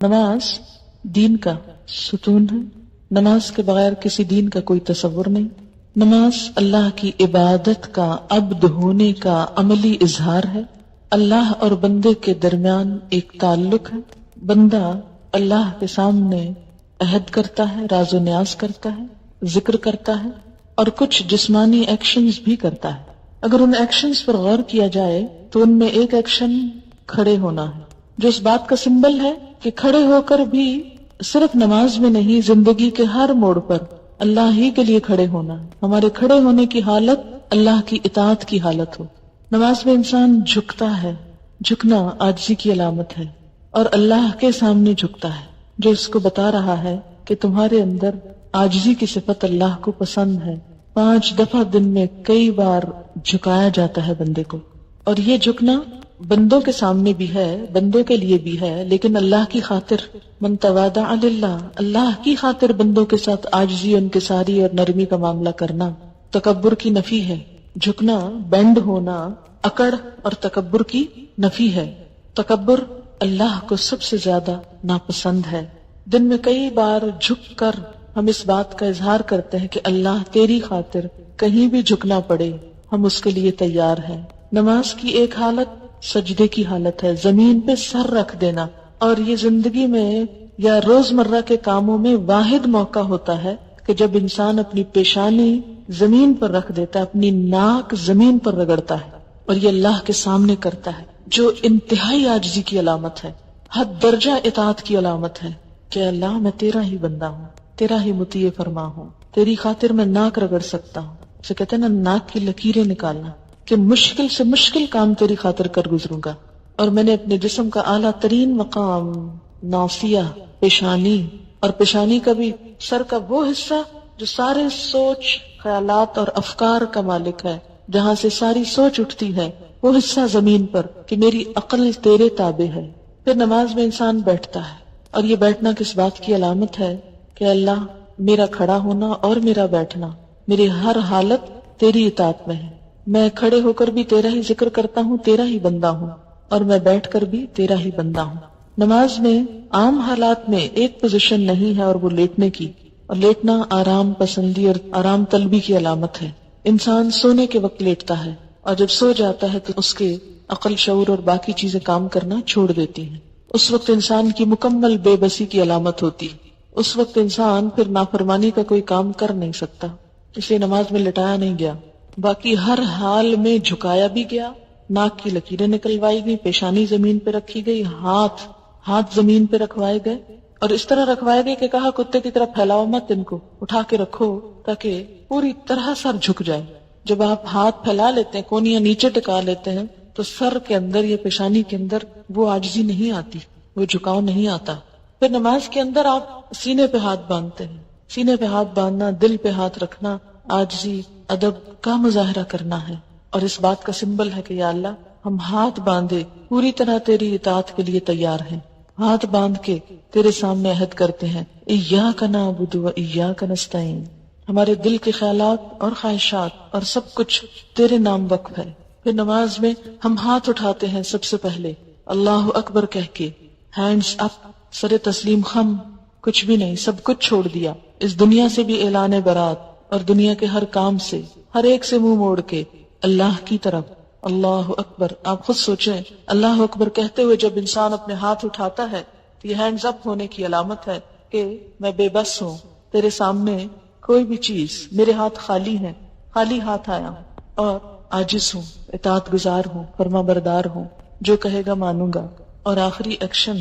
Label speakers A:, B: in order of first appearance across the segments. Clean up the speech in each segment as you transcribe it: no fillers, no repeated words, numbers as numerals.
A: نماز دین کا ستون ہے. نماز کے بغیر کسی دین کا کوئی تصور نہیں. نماز اللہ کی عبادت کا عبد ہونے کا عملی اظہار ہے. اللہ اور بندے کے درمیان ایک تعلق ہے. بندہ اللہ کے سامنے عہد کرتا ہے، راز و نیاز کرتا ہے، ذکر کرتا ہے اور کچھ جسمانی ایکشنز بھی کرتا ہے. اگر ان ایکشنز پر غور کیا جائے تو ان میں ایک ایکشن کھڑے ہونا ہے، جو اس بات کا سمبل ہے کہ کھڑے ہو کر بھی صرف نماز میں نہیں، زندگی کے ہر موڑ پر اللہ ہی کے لیے کھڑے ہونا ہے. ہمارے کھڑے ہونے کی حالت اللہ کی اطاعت کی حالت ہو. نماز میں انسان جھکتا ہے. جھکنا عاجزی کی علامت ہے اور اللہ کے سامنے جھکتا ہے، جو اس کو بتا رہا ہے کہ تمہارے اندر عاجزی کی صفت اللہ کو پسند ہے. 5 دفعہ دن میں کئی بار جھکایا جاتا ہے بندے کو، اور یہ جھکنا بندوں کے سامنے بھی ہے، بندوں کے لیے بھی ہے، لیکن اللہ کی خاطر. من تواضع للہ، اللہ کی خاطر بندوں کے ساتھ عاجزی، انکساری اور نرمی کا معاملہ کرنا تکبر کی نفی ہے. جھکنا، بینڈ ہونا، اکڑ اور تکبر کی نفی ہے. تکبر اللہ کو سب سے زیادہ ناپسند ہے. دن میں کئی بار جھک کر ہم اس بات کا اظہار کرتے ہیں کہ اللہ تیری خاطر کہیں بھی جھکنا پڑے ہم اس کے لیے تیار ہیں. نماز کی ایک حالت سجدے کی حالت ہے، زمین پہ سر رکھ دینا. اور یہ زندگی میں یا روزمرہ کے کاموں میں واحد موقع ہوتا ہے کہ جب انسان اپنی پیشانی زمین پر رکھ دیتا ہے، اپنی ناک زمین پر رگڑتا ہے، اور یہ اللہ کے سامنے کرتا ہے، جو انتہائی عاجزی کی علامت ہے، حد درجہ اطاعت کی علامت ہے کہ اللہ میں تیرا ہی بندہ ہوں، تیرا ہی مطیع فرما ہوں، تیری خاطر میں ناک رگڑ سکتا ہوں. اسے کہتے ہیں نا، ناک کی لکیریں نکالنا، کہ مشکل سے مشکل کام تیری خاطر کر گزروں گا. اور میں نے اپنے جسم کا اعلیٰ ترین مقام ناصیہ، پیشانی، اور پیشانی کا بھی سر کا وہ حصہ جو سارے سوچ، خیالات اور افکار کا مالک ہے، جہاں سے ساری سوچ اٹھتی ہے، وہ حصہ زمین پر، کہ میری عقل تیرے تابع ہے. پھر نماز میں انسان بیٹھتا ہے، اور یہ بیٹھنا کس بات کی علامت ہے کہ اللہ میرا کھڑا ہونا اور میرا بیٹھنا، میری ہر حالت تیری اطاعت میں ہے. میں کھڑے ہو کر بھی تیرا ہی ذکر کرتا ہوں، تیرا ہی بندہ ہوں، اور میں بیٹھ کر بھی تیرا ہی بندہ ہوں. نماز میں عام حالات میں ایک پوزیشن نہیں ہے، اور وہ لیٹنے کی، اور لیٹنا آرام پسندی اور آرام طلبی کی علامت ہے. انسان سونے کے وقت لیٹتا ہے، اور جب سو جاتا ہے تو اس کے عقل، شعور اور باقی چیزیں کام کرنا چھوڑ دیتی ہیں. اس وقت انسان کی مکمل بے بسی کی علامت ہوتی. اس وقت انسان پھر نافرمانی کا کوئی کام کر نہیں سکتا، اس لیے نماز میں لٹایا نہیں گیا. باقی ہر حال میں جھکایا بھی گیا، ناک کی لکیریں نکلوائی گئی، پیشانی زمین پہ رکھی گئی، ہاتھ زمین پہ رکھوائے گئے، اور اس طرح رکھوائے گئے کہ کہا کتے کی طرح پھیلاؤ مت، ان کو اٹھا کے رکھو تاکہ پوری طرح سر جھک جائے. جب آپ ہاتھ پھیلا لیتے ہیں، کونیاں نیچے ٹکا لیتے ہیں، تو سر کے اندر یا پیشانی کے اندر وہ عاجزی نہیں آتی، وہ جھکاؤ نہیں آتا. پھر نماز کے اندر آپ سینے پہ ہاتھ باندھتے ہیں. سینے پہ ہاتھ باندھنا، دل پہ ہاتھ رکھنا، عاجزی، ادب کا مظاہرہ کرنا ہے، اور اس بات کا سمبل ہے کہ یا اللہ ہم ہاتھ باندھے پوری طرح تیری اطاعت کے لیے تیار ہیں. ہاتھ باندھ کے تیرے سامنے عہد کرتے ہیں، ایاک نعبد و ایاک نستعین. ہمارے دل کے خیالات اور خواہشات اور سب کچھ تیرے نام وقف ہے. پھر نماز میں ہم ہاتھ اٹھاتے ہیں سب سے پہلے اللہ اکبر کہہ کے، ہینڈز اپ، سر تسلیم خم، کچھ بھی نہیں، سب کچھ چھوڑ دیا. اس دنیا سے بھی اعلان برات، اور دنیا کے ہر کام سے، ہر ایک سے منہ موڑ کے اللہ کی طرف. اللہ اکبر. آپ خود سوچیں، اللہ اکبر کہتے ہوئے جب انسان اپنے ہاتھ اٹھاتا ہے تو یہ ہینڈز اپ ہونے کی علامت ہے کہ میں بے بس ہوں، تیرے سامنے کوئی بھی چیز، میرے ہاتھ خالی ہیں، خالی ہاتھ آیا ہوں، اور عاجز ہوں، اطاعت گزار ہوں، فرما بردار ہوں، جو کہے گا مانوں گا. اور آخری ایکشن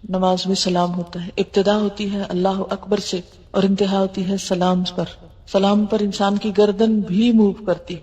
A: نماز میں سلام ہوتا ہے. ابتدا ہوتی ہے اللہ اکبر سے، اور انتہا ہوتی ہے سلام پر. سلام پر انسان کی گردن بھی موو کرتی،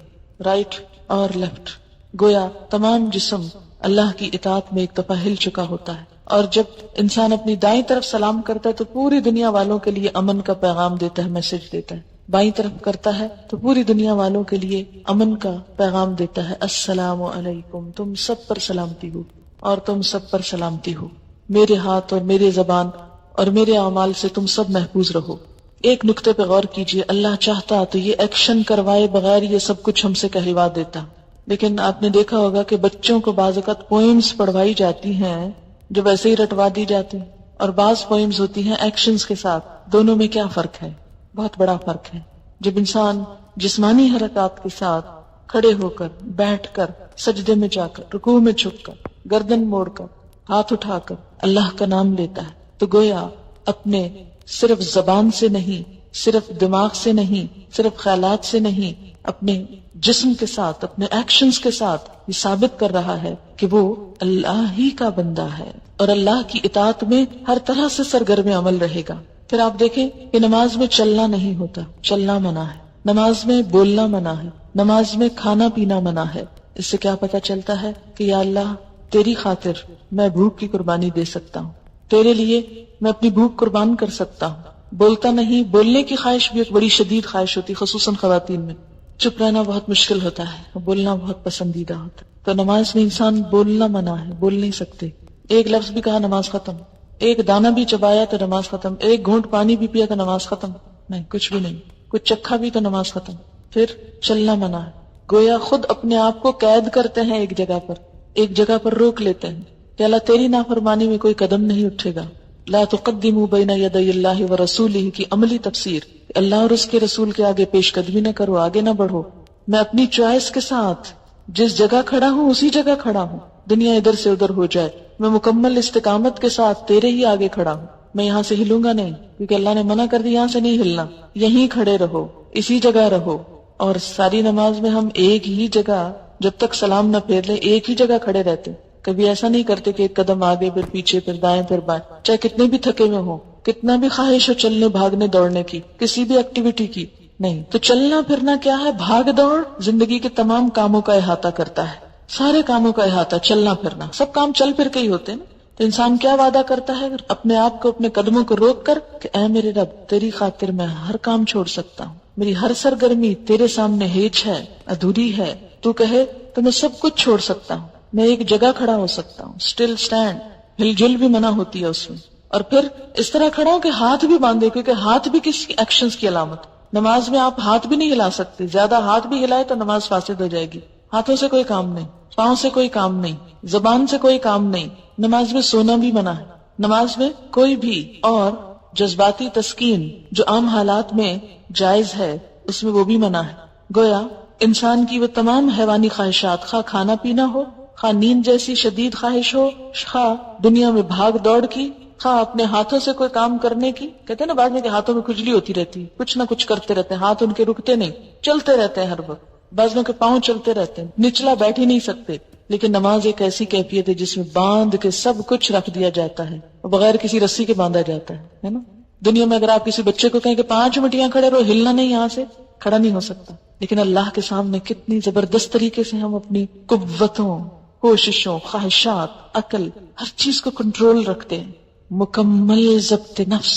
A: رائٹ اور لیفٹ، گویا تمام جسم اللہ کی اطاعت میں ایک دفعہ ہل چکا ہوتا ہے. اور جب انسان اپنی دائیں طرف سلام کرتا ہے تو پوری دنیا والوں کے لیے امن کا پیغام دیتا ہے، میسج دیتا ہے. بائیں طرف کرتا ہے تو پوری دنیا والوں کے لیے امن کا پیغام دیتا ہے، السلام علیکم، تم سب پر سلامتی ہو اور تم سب پر سلامتی ہو، میرے ہاتھ اور میرے زبان اور میرے اعمال سے تم سب محفوظ رہو. ایک نقطے پہ غور کیجئے، اللہ چاہتا تو یہ ایکشن کروائے بغیر یہ سب کچھ ہم سے کہلوا دیتا. لیکن آپ نے دیکھا ہوگا کہ بچوں کو بعض اوقات پوئمز پڑھوائی جاتی ہیں جو ویسے ہی رٹوا دی جاتی ہیں. اور بعض پوئمز ہوتی ہیں ایکشنز کے ساتھ. دونوں میں کیا فرق ہے؟ بہت بڑا فرق ہے. جب انسان جسمانی حرکات کے ساتھ کھڑے ہو کر، بیٹھ کر، سجدے میں جا کر، رکوع میں جھک کر، گردن موڑ کر، ہاتھ اٹھا کر اللہ کا نام لیتا ہے، تو گویا اپنے صرف زبان سے نہیں، صرف دماغ سے نہیں، صرف خیالات سے نہیں، اپنے جسم کے ساتھ، اپنے ایکشنز کے ساتھ یہ ثابت کر رہا ہے کہ وہ اللہ ہی کا بندہ ہے اور اللہ کی اطاعت میں ہر طرح سے سرگرم عمل رہے گا. پھر آپ دیکھیں کہ نماز میں چلنا نہیں ہوتا، چلنا منع ہے. نماز میں بولنا منع ہے. نماز میں کھانا پینا منع ہے. اس سے کیا پتہ چلتا ہے کہ یا اللہ تیری خاطر میں بھوک کی قربانی دے سکتا ہوں، تیرے لیے میں اپنی بھوک قربان کر سکتا ہوں. بولتا نہیں، بولنے کی خواہش بھی ایک بڑی شدید خواہش ہوتی، خصوصاً خواتین میں. چپ رہنا بہت مشکل ہوتا ہے، بولنا بہت پسندیدہ ہوتا ہے. تو نماز میں انسان بولنا منع ہے، بول نہیں سکتے. ایک لفظ بھی کہا نماز ختم، ایک دانہ بھی چبایا تو نماز ختم، ایک گھونٹ پانی بھی پیا تو نماز ختم. نہیں، کچھ بھی نہیں. کچھ چکھا بھی تو نماز ختم. پھر چلنا منع ہے. گویا خود اپنے آپ کو قید کرتے ہیں ایک جگہ پر، ایک جگہ پر روک لیتے ہیں کہ اللہ تیری نافرمانی میں کوئی قدم نہیں اٹھے گا. لا تقدموا بین یدی اللہ ورسولہ کی عملی تفسیر، اللہ اور اس کے رسول کے آگے پیش قدمی نہ کرو، آگے نہ بڑھو. میں اپنی چوائس کے ساتھ جس جگہ کھڑا ہوں اسی جگہ کھڑا ہوں، دنیا ادھر سے ادھر ہو جائے، میں مکمل استقامت کے ساتھ تیرے ہی آگے کھڑا ہوں. میں یہاں سے ہلوں گا نہیں، کیونکہ اللہ نے منع کر دیا یہاں سے نہیں ہلنا، یہیں کھڑے رہو، اسی جگہ رہو. اور ساری نماز میں ہم ایک ہی جگہ جب تک سلام نہ پھیر لیں ایک ہی جگہ کھڑے رہتے. کبھی ایسا نہیں کرتے کہ ایک قدم آگے پھر پیچھے پھر دائیں پھر بائیں، چاہے کتنے بھی تھکے ہوئے ہوں، کتنا بھی خواہش ہو چلنے بھاگنے دوڑنے کی، کسی بھی ایکٹیویٹی کی. نہیں، تو چلنا پھرنا کیا ہے؟ بھاگ دوڑ زندگی کے تمام کاموں کا احاطہ کرتا ہے، سارے کاموں کا احاطہ. چلنا پھرنا سب کام چل پھر کے ہی ہوتے ہیں. تو انسان کیا وعدہ کرتا ہے اپنے آپ کو، اپنے قدموں کو روک کر کہ اے میرے رب تیری خاطر میں ہر کام چھوڑ سکتا ہوں، میری ہر سرگرمی تیرے سامنے ہیچ ہے، ادھوری ہے. تو کہے تو میں سب کچھ چھوڑ سکتا ہوں، میں ایک جگہ کھڑا ہو سکتا ہوں. اسٹل سٹینڈ، ہل جل بھی منع ہوتی ہے اس میں. اور پھر اس طرح کھڑا ہوں کہ ہاتھ بھی باندھے، کیونکہ ہاتھ بھی کسی ایکشنز کی علامت. نماز میں آپ ہاتھ بھی نہیں ہلا سکتے، زیادہ ہاتھ بھی ہلائے تو نماز فاسد ہو جائے گی. ہاتھوں سے کوئی کام نہیں، پاؤں سے کوئی کام نہیں، زبان سے کوئی کام نہیں. نماز میں سونا بھی منع ہے. نماز میں کوئی بھی اور جذباتی تسکین جو عام حالات میں جائز ہے اس میں وہ بھی منع ہے. گویا انسان کی وہ تمام حیوانی خواہشات، خواہ کھانا پینا ہو، خواہ نیند جیسی شدید خواہش ہو، خواہ دنیا میں بھاگ دوڑ کی، خواہ اپنے ہاتھوں سے کوئی کام کرنے کی. کہتے ہیں نا بعد میں کہ ہاتھوں میں کھجلی ہوتی رہتی، کچھ نہ کچھ کرتے رہتے ہیں، ہاتھ ان کے رکتے نہیں، چلتے رہتے ہیں ہر وقت. بعضوں کے پاؤں چلتے رہتے ہیں، نچلا بیٹھ ہی نہیں سکتے. لیکن نماز ایک ایسی کیفیت ہے جس میں باندھ کے سب کچھ رکھ دیا جاتا ہے، بغیر کسی رسی کے باندھا جاتا ہے نا. دنیا میں اگر آپ کسی بچے کو کہیں کہ 5 منٹ یہاں کھڑے رہو، ہلنا نہیں، یہاں سے کھڑا نہیں ہو سکتا. لیکن اللہ کے سامنے کتنی زبردست طریقے سے ہم اپنی قوتوں، کوششوں، خواہشات، عقل، ہر چیز کو کنٹرول رکھتے ہیں. مکمل ضبط نفس.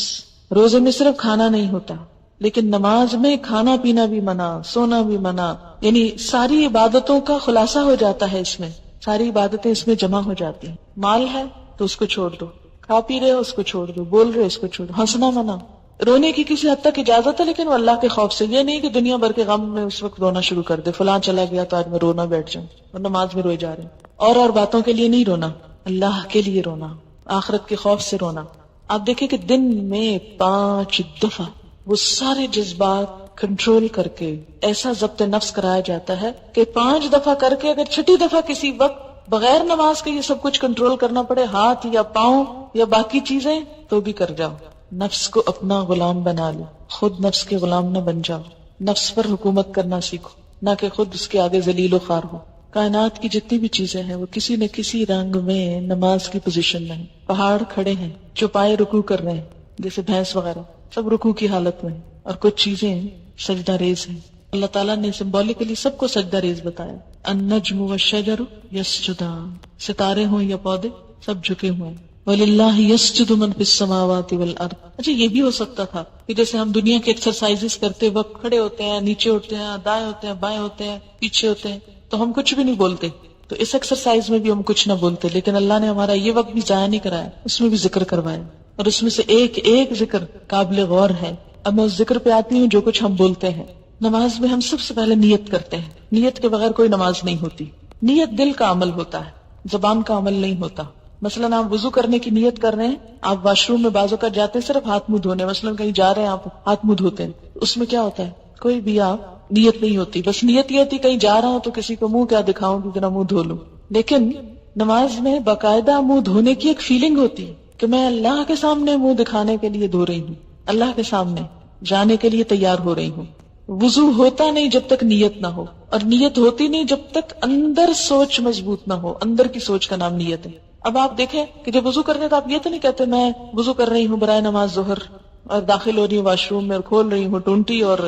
A: روزے میں صرف کھانا نہیں ہوتا، لیکن نماز میں کھانا پینا بھی منع، سونا بھی منع. یعنی ساری عبادتوں کا خلاصہ ہو جاتا ہے اس میں، ساری عبادتیں اس میں جمع ہو جاتی ہیں. مال ہے تو اس کو چھوڑ دو، کھا پی رہے ہو اس کو چھوڑ دو، بول رہے اس کو چھوڑ دو. ہنسنا منع. رونے کی کسی حد تک اجازت ہے لیکن وہ اللہ کے خوف سے. یہ نہیں کہ دنیا بھر کے غم میں اس وقت رونا شروع کر دے، فلاں چلا گیا تو آج میں رونا بیٹھ جاؤں، اور نماز میں روئے جا رہے ہیں. اور باتوں کے لیے نہیں رونا، اللہ کے لیے رونا، آخرت کے خوف سے رونا. آپ دیکھیں کہ دن میں 5 دفعہ وہ سارے جذبات کنٹرول کر کے ایسا ضبط نفس کرایا جاتا ہے کہ 5 دفعہ کر کے اگر 6ٹھی دفعہ کسی وقت بغیر نماز کے یہ سب کچھ کنٹرول کرنا پڑے، ہاتھ یا پاؤں یا باقی چیزیں، تو بھی کر جاؤ. نفس کو اپنا غلام بنا لو، خود نفس کے غلام نہ بن جاؤ. نفس پر حکومت کرنا سیکھو، نہ کہ خود اس کے آگے ذلیل و خوار ہو. کائنات کی جتنی بھی چیزیں ہیں وہ کسی نہ کسی رنگ میں نماز کی پوزیشن میں ہیں. پہاڑ کھڑے ہیں، چوپائے رکوع کر رہے ہیں، جیسے بھینس وغیرہ سب رکوع کی حالت میں ہیں، اور کچھ چیزیں سجدہ ریز ہیں. اللہ تعالیٰ نے سمبولیکلی سب کو سجدہ ریز بتایا. النجم والشجر یسجدان، ستارے ہوں یا پودے سب جھکے ہوئے ہیں. وَلِلَّهِ يَسْجُدُ مَن فِي السَّمَاوَاتِ وَالْأَرْضِ. اچھا یہ بھی ہو سکتا تھا کہ جیسے ہم دنیا کے ایکسرسائزز کرتے وقت کھڑے ہوتے ہیں، نیچے اٹھتے ہیں، دائیں ہوتے ہیں، بائیں ہوتے ہیں، پیچھے ہوتے ہیں، تو ہم کچھ بھی نہیں بولتے. تو اس ایکسرسائز میں بھی ہم کچھ نہ بولتے، لیکن اللہ نے ہمارا یہ وقت بھی ضائع نہیں کرایا، اس میں بھی ذکر کروایا، اور اس میں سے ایک ایک ذکر قابل غور ہے. اب میں اس ذکر پہ آتی ہوں جو کچھ ہم بولتے ہیں. نماز میں ہم سب سے پہلے نیت کرتے ہیں. نیت کے بغیر کوئی نماز نہیں ہوتی. نیت دل کا عمل ہوتا ہے، زبان کا عمل نہیں ہوتا. مثلاً آپ وضو کرنے کی نیت کر رہے ہیں، آپ واش روم میں بعض اوقات جاتے ہیں صرف ہاتھ منہ دھونے، مثلاً کہیں جا رہے ہیں آپ ہاتھ منہ دھوتے ہیں، اس میں کیا ہوتا ہے؟ کوئی بھی آپ نیت نہیں ہوتی، بس نیت یہ ہوتی کہیں جا رہا ہوں تو کسی کو منہ کیا دکھاؤں کہ ذرا منہ دھو لوں. لیکن نماز میں باقاعدہ منہ دھونے کی ایک فیلنگ ہوتی ہے کہ میں اللہ کے سامنے منہ دکھانے کے لیے دھو رہی ہوں، اللہ کے سامنے جانے کے لیے تیار ہو رہی ہوں. وضو ہوتا نہیں جب تک نیت نہ ہو، اور نیت ہوتی نہیں جب تک اندر سوچ مضبوط نہ ہو. اندر کی سوچ کا نام نیت ہے. اب آپ دیکھیں کہ جب وضو کرنے تو آپ یہ تو نہیں کہتے میں وضو کر رہی ہوں برائے نماز ظہر، اور داخل ہو رہی ہوں واش روم میں اور کھول رہی ہوں ٹونٹی اور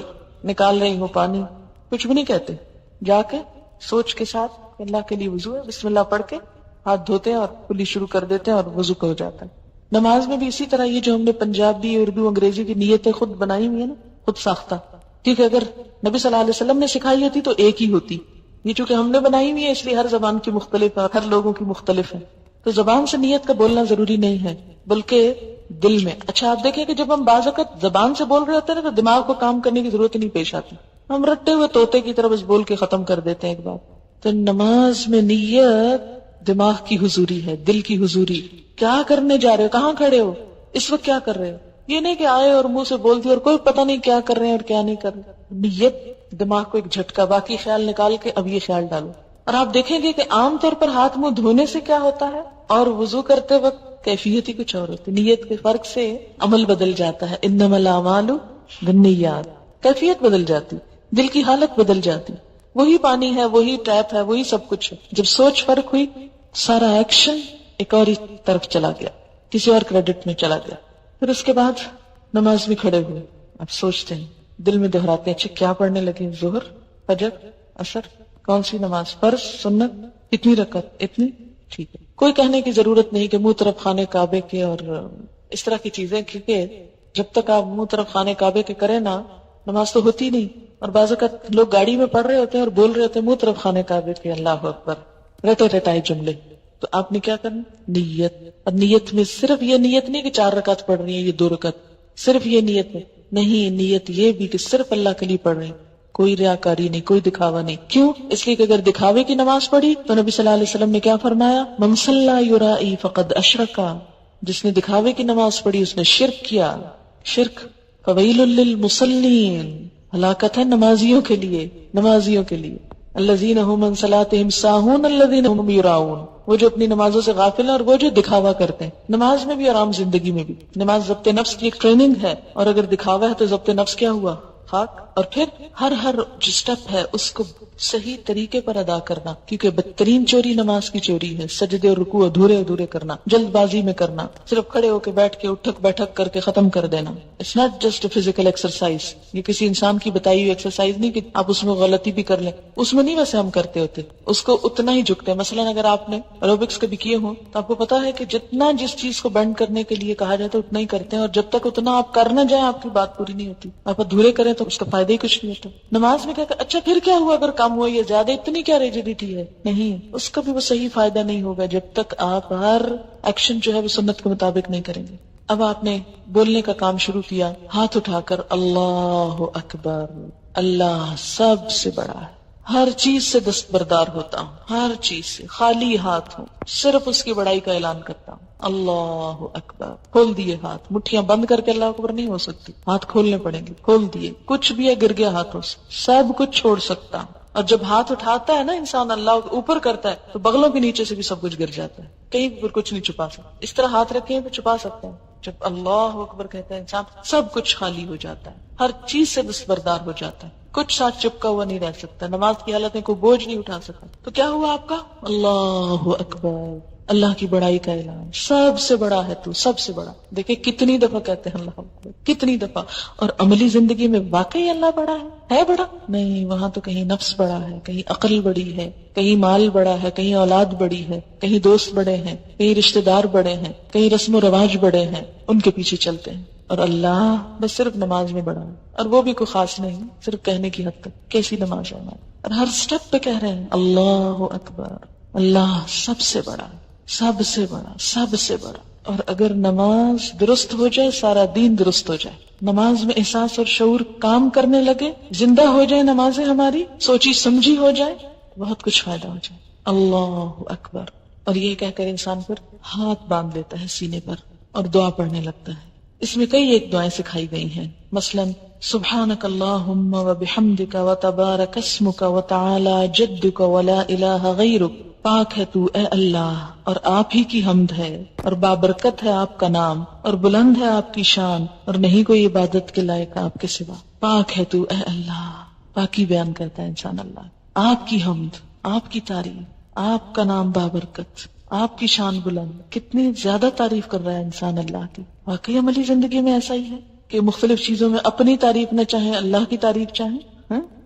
A: نکال رہی ہوں پانی، کچھ بھی نہیں کہتے. جا کے سوچ کے ساتھ اللہ کے لیے وضو ہے، بسم اللہ پڑھ کے ہاتھ دھوتے ہیں اور کلی شروع کر دیتے ہیں اور وضو ہو جاتا ہے. نماز میں بھی اسی طرح یہ جو ہم نے پنجابی اردو انگریزی کی نیتیں خود بنائی ہوئی ہیں نا، خود ساختہ، کیونکہ اگر نبی صلی اللہ علیہ وسلم نے سکھائی ہوتی تو ایک ہی ہوتی. یہ چونکہ ہم نے بنائی ہوئی ہے اس لیے ہر زبان کی مختلف ہے، ہر لوگوں کی مختلف ہے، تو زبان سے نیت کا بولنا ضروری نہیں ہے بلکہ دل میں. اچھا آپ دیکھیں کہ جب ہم بعض اوقات زبان سے بول رہے ہوتے ہیں نا تو دماغ کو کام کرنے کی ضرورت نہیں پیش آتی، ہم رٹے ہوئے طوطے کی طرح بس بول کے ختم کر دیتے ہیں ایک بات. تو نماز میں نیت دماغ کی حضوری ہے، دل کی حضوری. کیا کرنے جا رہے ہو، کہاں کھڑے ہو، اس وقت کیا کر رہے ہو، یہ نہیں کہ آئے اور منہ سے بول دیا اور کوئی پتہ نہیں کیا کر رہے ہیں اور کیا نہیں کر رہے. نیت دماغ کو ایک جھٹکا، باقی خیال نکال کے اب یہ خیال ڈالو. اور آپ دیکھیں گے کہ عام طور پر ہاتھ منہ دھونے سے کیا ہوتا ہے اور وضو کرتے وقت کیفیت ہی کچھ اور ہوتی. نیت کے فرق سے عمل بدل جاتا ہے. انما الاعمال بالنیات، کیفیت بدل جاتی، دل کی حالت بدل جاتی. وہی پانی ہے، وہی ٹیپ ہے، وہی سب کچھ ہے. جب سوچ فرق ہوئی سارا ایکشن ایک اور ہی طرف چلا گیا، کسی اور کریڈٹ میں چلا گیا. پھر اس کے بعد نماز میں کھڑے ہوئے اب سوچتے ہیں، دل میں دہراتے ہیں، اچھا کیا پڑھنے لگے، ظہر، فجر، عصر، کون سی نماز، فرض، سنت، کتنی رکعت، اتنی، ٹھیک ہے. کوئی کہنے کی ضرورت نہیں کہ منہ طرف خانے کعبے کے اور اس طرح کی چیزیں، کیونکہ جب تک آپ منہ طرف خانے کعبے کے کریں نا نماز تو ہوتی نہیں. اور بعض اوقات لوگ گاڑی میں پڑھ رہے ہوتے ہیں اور بول رہے ہوتے ہیں منہ طرف خانے کعبے کے، اللہ اکبر، رٹے رٹائے جملے. تو آپ نے کیا کرنا، نیت. اور نیت میں صرف یہ نیت نہیں کہ 4 رکعت پڑھ رہی ہیں، یہ 2 رکعت، صرف یہ نیت نہیں، نیت یہ بھی کہ صرف اللہ کے لیے پڑھ رہے ہیں، کوئی ریاکاری نہیں، کوئی دکھاوا نہیں. کیوں؟ اس لیے کہ اگر دکھاوے کی نماز پڑھی تو نبی صلی اللہ علیہ وسلم نے کیا فرمایا، من صلی یرائی فقد اشرکا، جس نے دکھاوے کی نماز پڑھی اس نے شرک کیا. شرک فویل للمصلین، ہلاکت ہے نمازیوں کے لیے، نمازیوں کے لیے. الذین هم عن صلاتهم ساہون الذین هم یراؤون، وہ جو اپنی نمازوں سے غافل ہیں اور وہ جو دکھاوا کرتے ہیں. نماز میں بھی اور عام زندگی میں بھی. نماز ضبط نفس کی ایک ٹریننگ ہے، اور اگر دکھاوا ہے تو ضبط نفس کیا ہوا، خاک. اور پھر ہر جو سٹیپ ہے اس کو صحیح طریقے پر ادا کرنا، کیونکہ بدترین چوری نماز کی چوری ہے، سجدے اور رکوع ادھورے کرنا، جلد بازی میں کرنا، صرف کھڑے ہو کے بیٹھ کے اٹھک بیٹھک کر کے ختم کر دینا. It's not just a physical exercise, یہ کسی انسان کی بتائی ہوئی ایکسرسائز نہیں کہ آپ اس میں غلطی بھی کر لیں، اس میں نہیں ویسے ہم کرتے ہوتے، اس کو اتنا ہی جھکتے ہیں. مثلا اگر آپ نے ایروبکس کبھی کیے ہوں تو آپ کو پتا ہے کہ جتنا جس چیز کو بینڈ کرنے کے لیے کہا جاتا ہے اتنا ہی کرتے ہیں، اور جب تک اتنا آپ کر نہ جائیں آپ کی بات پوری نہیں ہوتی. آپ ادھورے کریں تو اس کا فائدہ ہی کچھ نہیں ہوتا. نماز میں کیا کہ اچھا پھر کیا ہوا اگر کم ہوا یا زیادہ، اتنی کیا ریجیڈیٹی ہے، نہیں، اس کا بھی وہ صحیح فائدہ نہیں ہوگا جب تک آپ ہر ایکشن جو ہے وہ سنت کے مطابق نہیں کریں گے. اب آپ نے بولنے کا کام شروع کیا، ہاتھ اٹھا کر اللہ اکبر، اللہ سب سے بڑا ہے، ہر چیز سے دستبردار ہوتا ہوں، ہر چیز سے خالی ہاتھ ہوں، صرف اس کی بڑائی کا اعلان کرتا ہوں. اللہ اکبر، کھول دیے ہاتھ، مٹھیاں بند کر کے اللہ اکبر نہیں ہو سکتی، ہاتھ کھولنے پڑیں گے. کھول دیے، کچھ بھی ہے گر گیا ہاتھوں سے، سب کچھ چھوڑ سکتا ہوں. اور جب ہاتھ اٹھاتا ہے نا انسان اللہ اوپر کرتا ہے تو بغلوں کے نیچے سے بھی سب کچھ گر جاتا ہے، کہیں بھی کچھ نہیں چھپا سکتا. اس طرح ہاتھ رکھے تو چھپا سکتا ہے. جب اللہ اکبر کہتا ہے انسان سب کچھ خالی ہو جاتا ہے، ہر چیز سے دستبردار ہو جاتا ہے، کچھ ساتھ چپکا ہوا نہیں رہ سکتا. نماز کی حالت میں کوئی بوجھ نہیں اٹھا سکتا. تو کیا ہوا آپ کا، اللہ اکبر، اللہ کی بڑائی کا اعلان، سب سے بڑا ہے تو، سب سے بڑا. دیکھیں کتنی دفعہ کہتے ہیں اللہ اکبر، کتنی دفعہ. اور عملی زندگی میں واقعی اللہ بڑا ہے بڑا نہیں، وہاں تو کہیں نفس بڑا ہے، کہیں عقل بڑی ہے، کہیں مال بڑا ہے، کہیں اولاد بڑی ہے، کہیں دوست بڑے ہیں، کہیں رشتہ دار بڑے ہیں، کہیں رسم و رواج بڑے ہیں، ان کے پیچھے چلتے ہیں. اور اللہ بس صرف نماز میں بڑا ہے، اور وہ بھی کوئی خاص نہیں، صرف کہنے کی حد تک. کیسی نماز ہے ہماری، اور ہر سٹیپ پہ کہہ رہے ہیں اللہ اکبر، اللہ سب سے بڑا، سب سے بڑا، سب سے بڑا. اور اگر نماز درست ہو جائے سارا دین درست ہو جائے. نماز میں احساس اور شعور کام کرنے لگے، زندہ ہو جائے نمازیں ہماری، سوچی سمجھی ہو جائے، بہت کچھ فائدہ ہو جائے. اللہ اکبر. اور یہ کہہ کر انسان پھر ہاتھ باندھ لیتا ہے سینے پر اور دعا پڑھنے لگتا ہے. اس میں کئی ایک دعائیں سکھائی گئی ہیں، مثلا سبحانک اللہم و بحمدک و تبارک اسمک و تعالی جدک و لا الہ غیرک. پاک ہے تو اے اللہ اور آپ ہی کی حمد ہے، اور بابرکت ہے آپ کا نام، اور بلند ہے آپ کی شان، اور نہیں کوئی عبادت کے لائق آپ کے سوا. پاک ہے تو اے اللہ. پاکی بیان کرتا ہے انسان اللہ، آپ کی حمد، آپ کی تعریف، آپ کا نام بابرکت، آپ کی شان بلند. کتنی زیادہ تعریف کر رہا ہے انسان اللہ کی. واقعی عملی زندگی میں ایسا ہی ہے کہ مختلف چیزوں میں اپنی تعریف نہ چاہیں، اللہ کی تعریف چاہیں.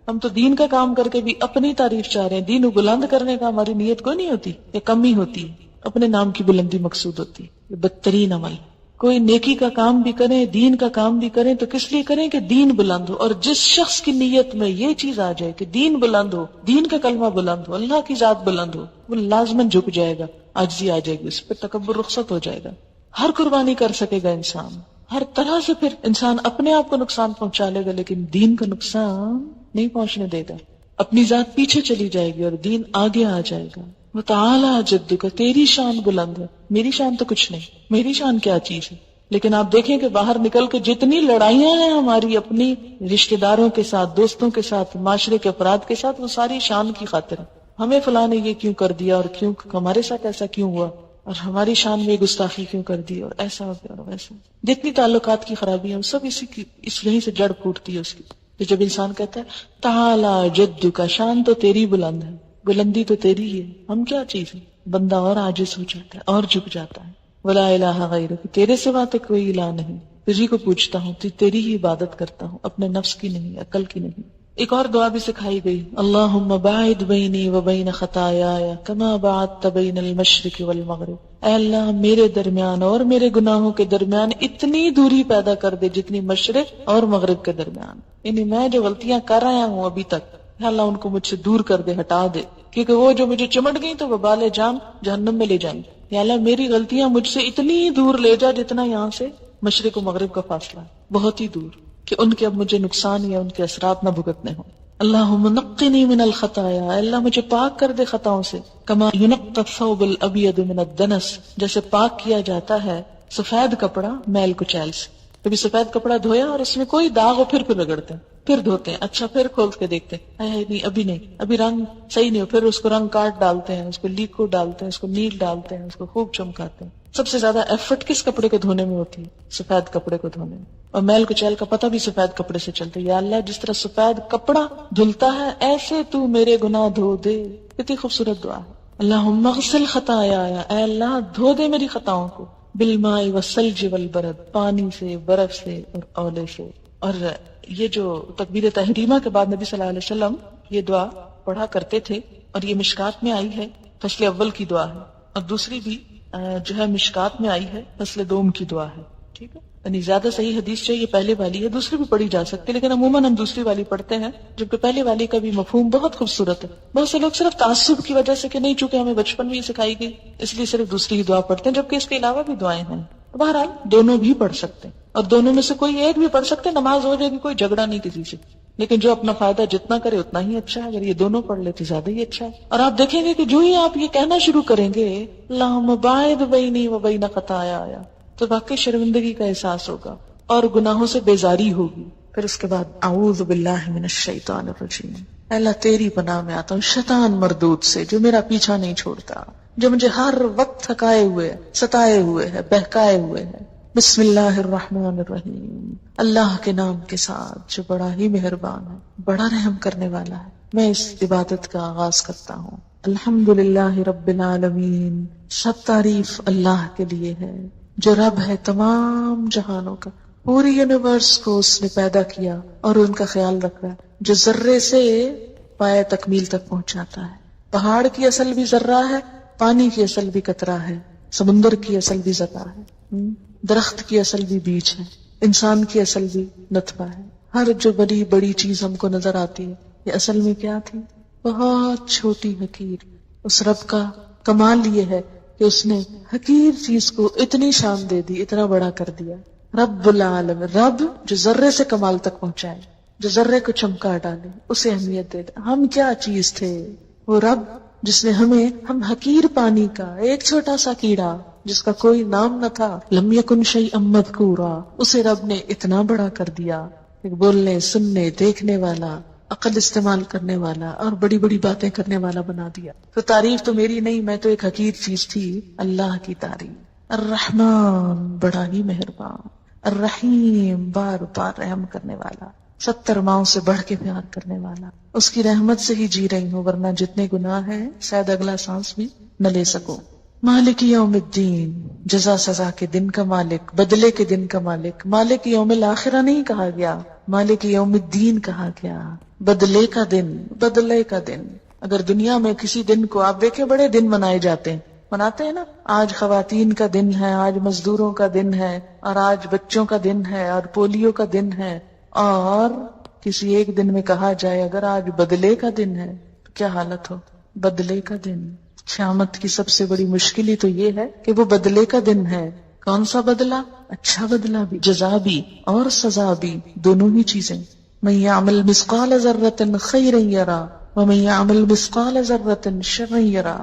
A: ہم تو دین کا کام کر کے بھی اپنی تعریف چاہ رہے ہیں. دین کو بلند کرنے کا ہماری نیت کوئی نہیں ہوتی، یہ کمی ہوتی ہے، اپنے نام کی بلندی مقصود ہوتی ہے. یہ بدترین عمل. کوئی نیکی کا کام بھی کریں، دین کا کام بھی کریں تو کس لیے کریں کہ دین بلند ہو. اور جس شخص کی نیت میں یہ چیز آ جائے کہ دین بلند ہو، دین کا کلمہ بلند ہو، اللہ کی ذات بلند ہو، وہ لازماً جھک جائے گا، عاجزی آ جائے گی، اس پہ تکبر رخصت ہو جائے گا. ہر قربانی کر سکے گا انسان، ہر طرح سے پھر انسان اپنے آپ کو نقصان پہنچا لے گا لیکن دین کا نقصان نہیں پہنچنے دے گا. اپنی ذات پیچھے چلی جائے گی اور دین آگے آ جائے گا. وتعالی جدک، تیری شان بلند ہے، میری شان تو کچھ نہیں. میری شان کیا چیز ہے؟ لیکن آپ دیکھیں کہ باہر نکل کے جتنی لڑائیاں ہیں ہماری اپنی رشتہ داروں کے ساتھ، دوستوں کے ساتھ، معاشرے کے افراد کے ساتھ، وہ ساری شان کی خاطر ہے. ہمیں فلاں نے یہ کیوں کر دیا، اور کیوں ہمارے ساتھ ایسا کیوں ہوا، اور ہماری شان میں گستاخی کیوں کر دی، اور ایسا ہو گیا اور ویسا. جتنی تعلقات کی خرابی ہیں سب اس یہیں سے جڑ پھوٹتی ہے اس کی. تو جب انسان کہتا ہے تعالی جد کا، شان تو تیری بلند ہے، بلندی تو تیری ہے، ہم کیا چیز ہے. بندہ اور عاجز ہو جاتا ہے اور جھک جاتا ہے. ولا الہ غیرک، تیرے سوا تو کوئی الہ نہیں، تجھی کو پوچھتا ہوں، تیری ہی عبادت کرتا ہوں، اپنے نفس کی نہیں، عقل کی نہیں. ایک اور دعا بھی سکھائی گئی، اللہم باعد بینی و بین خطایایا کما باعدت بین المشرق والمغرب. اے اللہ میرے درمیان اور میرے گناہوں کے درمیان اتنی دوری پیدا کر دے جتنی مشرق اور مغرب کے درمیان. یعنی میں جو غلطیاں کر رہا ہوں ابھی تک، اللہ ان کو مجھ سے دور کر دے، ہٹا دے، کیونکہ وہ جو مجھے چمٹ گئی تو وبال جان جہنم میں لے جائیں. یا اللہ میری غلطیاں مجھ سے اتنی دور لے جا جتنا یہاں سے مشرق و مغرب کا فاصلہ ہے، بہت ہی دور، کہ ان کے اب مجھے نقصان یا ان کے اثرات نہ بھگتنے ہوں. اللہم نقنی من الخطایا، اللہ مجھے پاک کر دے خطاؤں سے. کما ینقی الثوب الابیض من الدنس، جیسے پاک کیا جاتا ہے سفید کپڑا میل کچیل سے. کبھی سفید کپڑا دھویا اور اس میں کوئی داغ ہو پھر رگڑتے ہیں، پھر دھوتے ہیں، اچھا پھر کھول کے دیکھتے ہیں نہیں ابھی نہیں، ابھی رنگ صحیح نہیں ہو، پھر اس کو رنگ کاٹ ڈالتے ہیں، اس کو لیکو ڈالتے ہیں، اس کو نیل ڈالتے ہیں، اس کو خوب چمکاتے ہیں. سب سے زیادہ ایفرٹ کس کپڑے کو دھونے میں ہوتی ہے؟ سفید کپڑے کو دھونے میں. اور میل کچیل کا پتہ بھی سفید کپڑے سے چلتا ہے. یا اللہ جس طرح سفید کپڑا دھلتا ہے ایسے تو میرے گناہ دھو دے. کتنی خوبصورت دعا ہے. اللہم اغسل خطایا، اے اللہ دھو دے میری خطاؤں کو، بالماء والثلج والبرد، پانی سے، برف سے اور اولے سے. اور یہ جو تکبیر تحریمہ کے بعد نبی صلی اللہ علیہ وسلم یہ دعا پڑھا کرتے تھے، اور یہ مشکات میں آئی ہے، فصل اول کی دعا ہے، اور دوسری بھی جو ہے مشکات میں آئی ہے، فصل دوم کی دعا ہے. ٹھیک ہے، یعنی زیادہ صحیح حدیث جو یہ پہلے والی ہے، دوسری بھی پڑھی جا سکتی ہے، لیکن عموماً ہم دوسری والی پڑھتے ہیں، جبکہ پہلے والی کا بھی مفہوم بہت خوبصورت ہے. بہت سے لوگ صرف تعصب کی وجہ سے کہ نہیں چونکہ ہمیں بچپن میں ہی سکھائی گئی اس لیے صرف دوسری ہی دعا پڑھتے ہیں، جبکہ اس کے علاوہ بھی دعائیں ہیں. بہرحال دونوں بھی پڑھ سکتے ہیں، اور دونوں میں سے کوئی ایک بھی پڑھ سکتے ہیں، نماز ہو جائے گی، کوئی جھگڑا نہیں کسی سے. لیکن جو اپنا فائدہ جتنا کرے اتنا ہی اچھا ہے، اگر یہ دونوں پڑھ لے تو زیادہ ہی اچھا ہے. اور آپ دیکھیں گے کہ جو ہی آپ یہ کہنا شروع کریں گے اللہم باعد بینی و بین خطایا، تو واقعی شرمندگی کا احساس ہوگا اور گناہوں سے بیزاری ہوگی. پھر اس کے بعد اعوذ باللہ من الشیطان الرجیم، اللہ تیری پناہ میں آتا ہوں شیطان مردود سے جو میرا پیچھا نہیں چھوڑتا، جو مجھے ہر وقت تھکائے ہوئے، ستائے ہوئے ہے، بہکائے ہوئے ہے. بسم اللہ الرحمن الرحیم، اللہ کے نام کے ساتھ جو بڑا ہی مہربان ہے، بڑا رحم کرنے والا ہے. میں اس عبادت کا آغاز کرتا ہوں. الحمدللہ رب العالمین، سب تعریف اللہ کے لیے ہے جو رب ہے تمام جہانوں کا. پوری یونیورس کو اس نے پیدا کیا اور ان کا خیال رکھ رہا ہے، جو ذرے سے پائے تکمیل تک پہنچاتا ہے. پہاڑ کی اصل بھی ذرہ ہے، پانی کی اصل بھی قطرہ ہے، سمندر کی اصل بھی ذرہ ہے، درخت کی اصل بھی بیج ہے، انسان کی اصل بھی نطفہ ہے. ہر جو بڑی بڑی چیز ہم کو نظر آتی ہے یہ اصل میں کیا تھی؟ بہت چھوٹی حقیر. اس رب کا کمال یہ ہے کہ اس نے حقیر چیز کو اتنی شان دے دی، اتنا بڑا کر دیا. رب العالم، رب جو ذرے سے کمال تک پہنچائے، جو ذرے کو چمکا ڈالے، اسے اہمیت دے دے. ہم کیا چیز تھے؟ وہ رب جس نے ہم حقیر پانی کا ایک چھوٹا سا کیڑا جس کا کوئی نام نہ تھا، لم یکن شیئا مذکورا، اسے رب نے اتنا بڑا کر دیا، ایک بولنے سننے دیکھنے والا، عقل استعمال کرنے والا اور بڑی بڑی باتیں کرنے والا بنا دیا۔ تو تعریف تو میری نہیں، میں تو ایک حقیر چیز تھی، اللہ کی تعریف۔ الرحمن، بڑا ہی مہربان، الرحیم، بار بار رحم کرنے والا، 70 ماؤں سے بڑھ کے پیار کرنے والا۔ اس کی رحمت سے ہی جی رہی ہوں، ورنہ جتنے گناہ ہیں شاید اگلا سانس بھی نہ لے سکوں۔ مالک یوم الدین، جزا سزا کے دن کا مالک، بدلے کے دن کا مالک۔ مالک یوم الاخرہ نہیں کہا گیا، مالک یوم الدین کہا گیا، بدلے کا دن، بدلے کا دن۔ اگر دنیا میں کسی دن کو آپ دیکھیں، بڑے دن منائے جاتے ہیں، مناتے ہیں نا، آج خواتین کا دن ہے، آج مزدوروں کا دن ہے، اور آج بچوں کا دن ہے، اور پولیو کا دن ہے، اور کسی ایک دن میں کہا جائے اگر آج بدلے کا دن ہے تو کیا حالت ہو؟ بدلے کا دن۔ قیامت کی سب سے بڑی مشکل ہی تو یہ ہے کہ وہ بدلے کا دن ہے۔ کون سا بدلہ؟ اچھا بدلہ بھی، جزا بھی اور سزا بھی، دونوں ہی چیزیں۔ من یعمل مثقال ذرۃ خیرا یرا ومن یعمل مثقال ذرۃ شرا یرا۔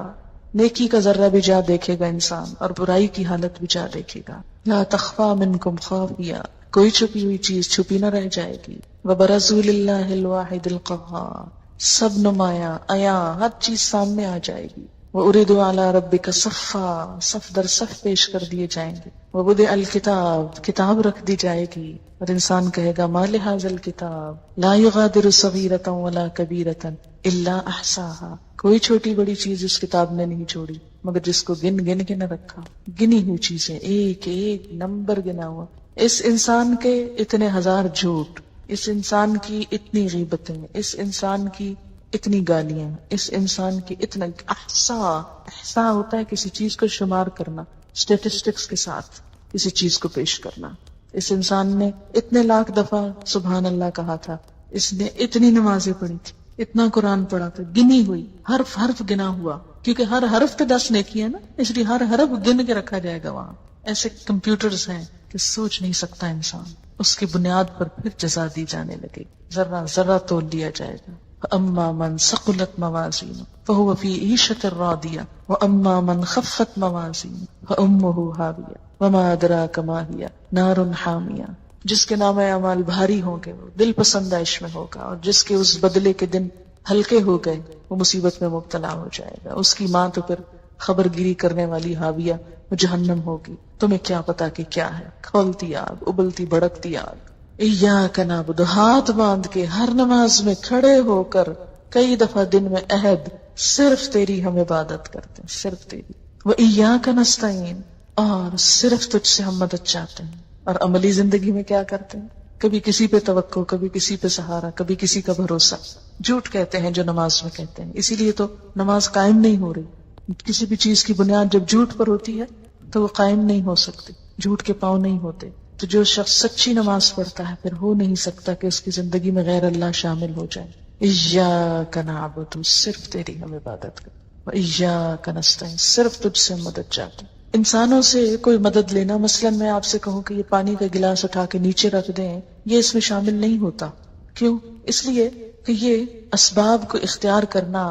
A: نیکی کا ذرہ بھی جا دیکھے گا انسان، اور برائی کی حالت بھی جا دیکھے گا۔ لا تخفی منکم خافیہ، کوئی چھپی ہوئی چیز چھپی نہ رہ جائے گی۔ وبرزوا للہ الواحد القہار، سب نمایاں عیاں ہر چیز سامنے آ جائے گی۔ وَأُرِدُوا عَلَىٰ رَبِّكَ صَفًّا، صف در صف پیش کر دیے جائیں گے۔ وَوُضِعَ الْكِتَابُ، کتاب رکھ دی جائے گی، اور انسان کہے گا مَا لِهَٰذَا الْكِتَابِ لَا يُغَادِرُ صَغِيرَةً وَلَا كَبِيرَةً إِلَّا أَحْصَاهَا۔ کوئی چھوٹی بڑی چیز اس کتاب نے نہیں چھوڑی مگر جس کو گن گن کے نہ رکھا۔ گنی ہوئی چیزیں، ایک ایک نمبر گنا ہوا۔ اس انسان کے اتنے ہزار جھوٹ، اس انسان کی اتنی غیبتیں، اس انسان کی اتنی گالیاں، اس انسان کی اتنا احصاء ہوتا ہے کسی چیز کو شمار کرنا، اسٹیٹسٹکس کے ساتھ کسی چیز کو پیش کرنا۔ اس انسان نے اتنے لاکھ دفعہ سبحان اللہ کہا تھا، اس نے اتنی نمازیں پڑھی تھی، اتنا قرآن پڑھا تھا، گنی ہوئی، حرف حرف گنا ہوا، کیونکہ ہر حرف پہ 10 نیکی ہے نا، اس لیے ہر حرف گن کے رکھا جائے گا وہاں۔ ایسے کمپیوٹرز ہیں کہ سوچ نہیں سکتا انسان، اس کی بنیاد پر پھر جزا دی جانے لگے، ذرہ ذرہ تول لیا جائے گا۔ فَأَمَّا مَنْ ثَقُلَتْ مَوَازِينُهُ فَهُوَ فِي عِيشَةٍ رَاضِيَةٍ وَأَمَّا مَنْ خَفَّتْ مَوَازِينُهُ فَأُمُّهُ هَاوِيَةٌ وَمَا أَدْرَاكَ مَا هِيَ نَارٌ حَامِيَةٌ۔ جس کے نام اعمال بھاری ہوں گے وہ دل پسندائش میں ہوگا، اور جس کے اس بدلے کے دن ہلکے ہو گئے وہ مصیبت میں مبتلا ہو جائے گا۔ اس کی ماں تو پھر خبر گیری کرنے والی حاویہ وہ جہنم ہوگی۔ تمہیں کیا پتا کہ کیا ہے، کھولتی آگ، ابلتی بھڑکتی آگ۔ ایاک نعبد، ہاتھ باندھ کے ہر نماز میں کھڑے ہو کر کئی دفعہ دن میں عہد، صرف تیری ہم عبادت کرتے ہیں، صرف تیری۔ وایاک نستعین، اور صرف تجھ سے ہم مدد چاہتے ہیں۔ اور عملی زندگی میں کیا کرتے ہیں؟ کبھی کسی پہ توقع، کبھی کسی پہ سہارا، کبھی کسی کا بھروسہ۔ جھوٹ کہتے ہیں جو نماز میں کہتے ہیں، اسی لیے تو نماز قائم نہیں ہو رہی۔ کسی بھی چیز کی بنیاد جب جھوٹ پر ہوتی ہے تو وہ قائم نہیں ہو سکتی، جھوٹ کے پاؤں نہیں ہوتے۔ تو جو شخص سچی نماز پڑھتا ہے پھر ہو نہیں سکتا کہ اس کی زندگی میں غیر اللہ شامل ہو جائے۔ ایاک نعبد، صرف تیری ہم عبادت کریں، وایاک نستعین، صرف تجھ سے مدد چاہتے ہیں۔ انسانوں سے کوئی مدد لینا، مثلا میں آپ سے کہوں کہ یہ پانی کا گلاس اٹھا کے نیچے رکھ دیں، یہ اس میں شامل نہیں ہوتا۔ کیوں؟ اس لیے کہ یہ اسباب کو اختیار کرنا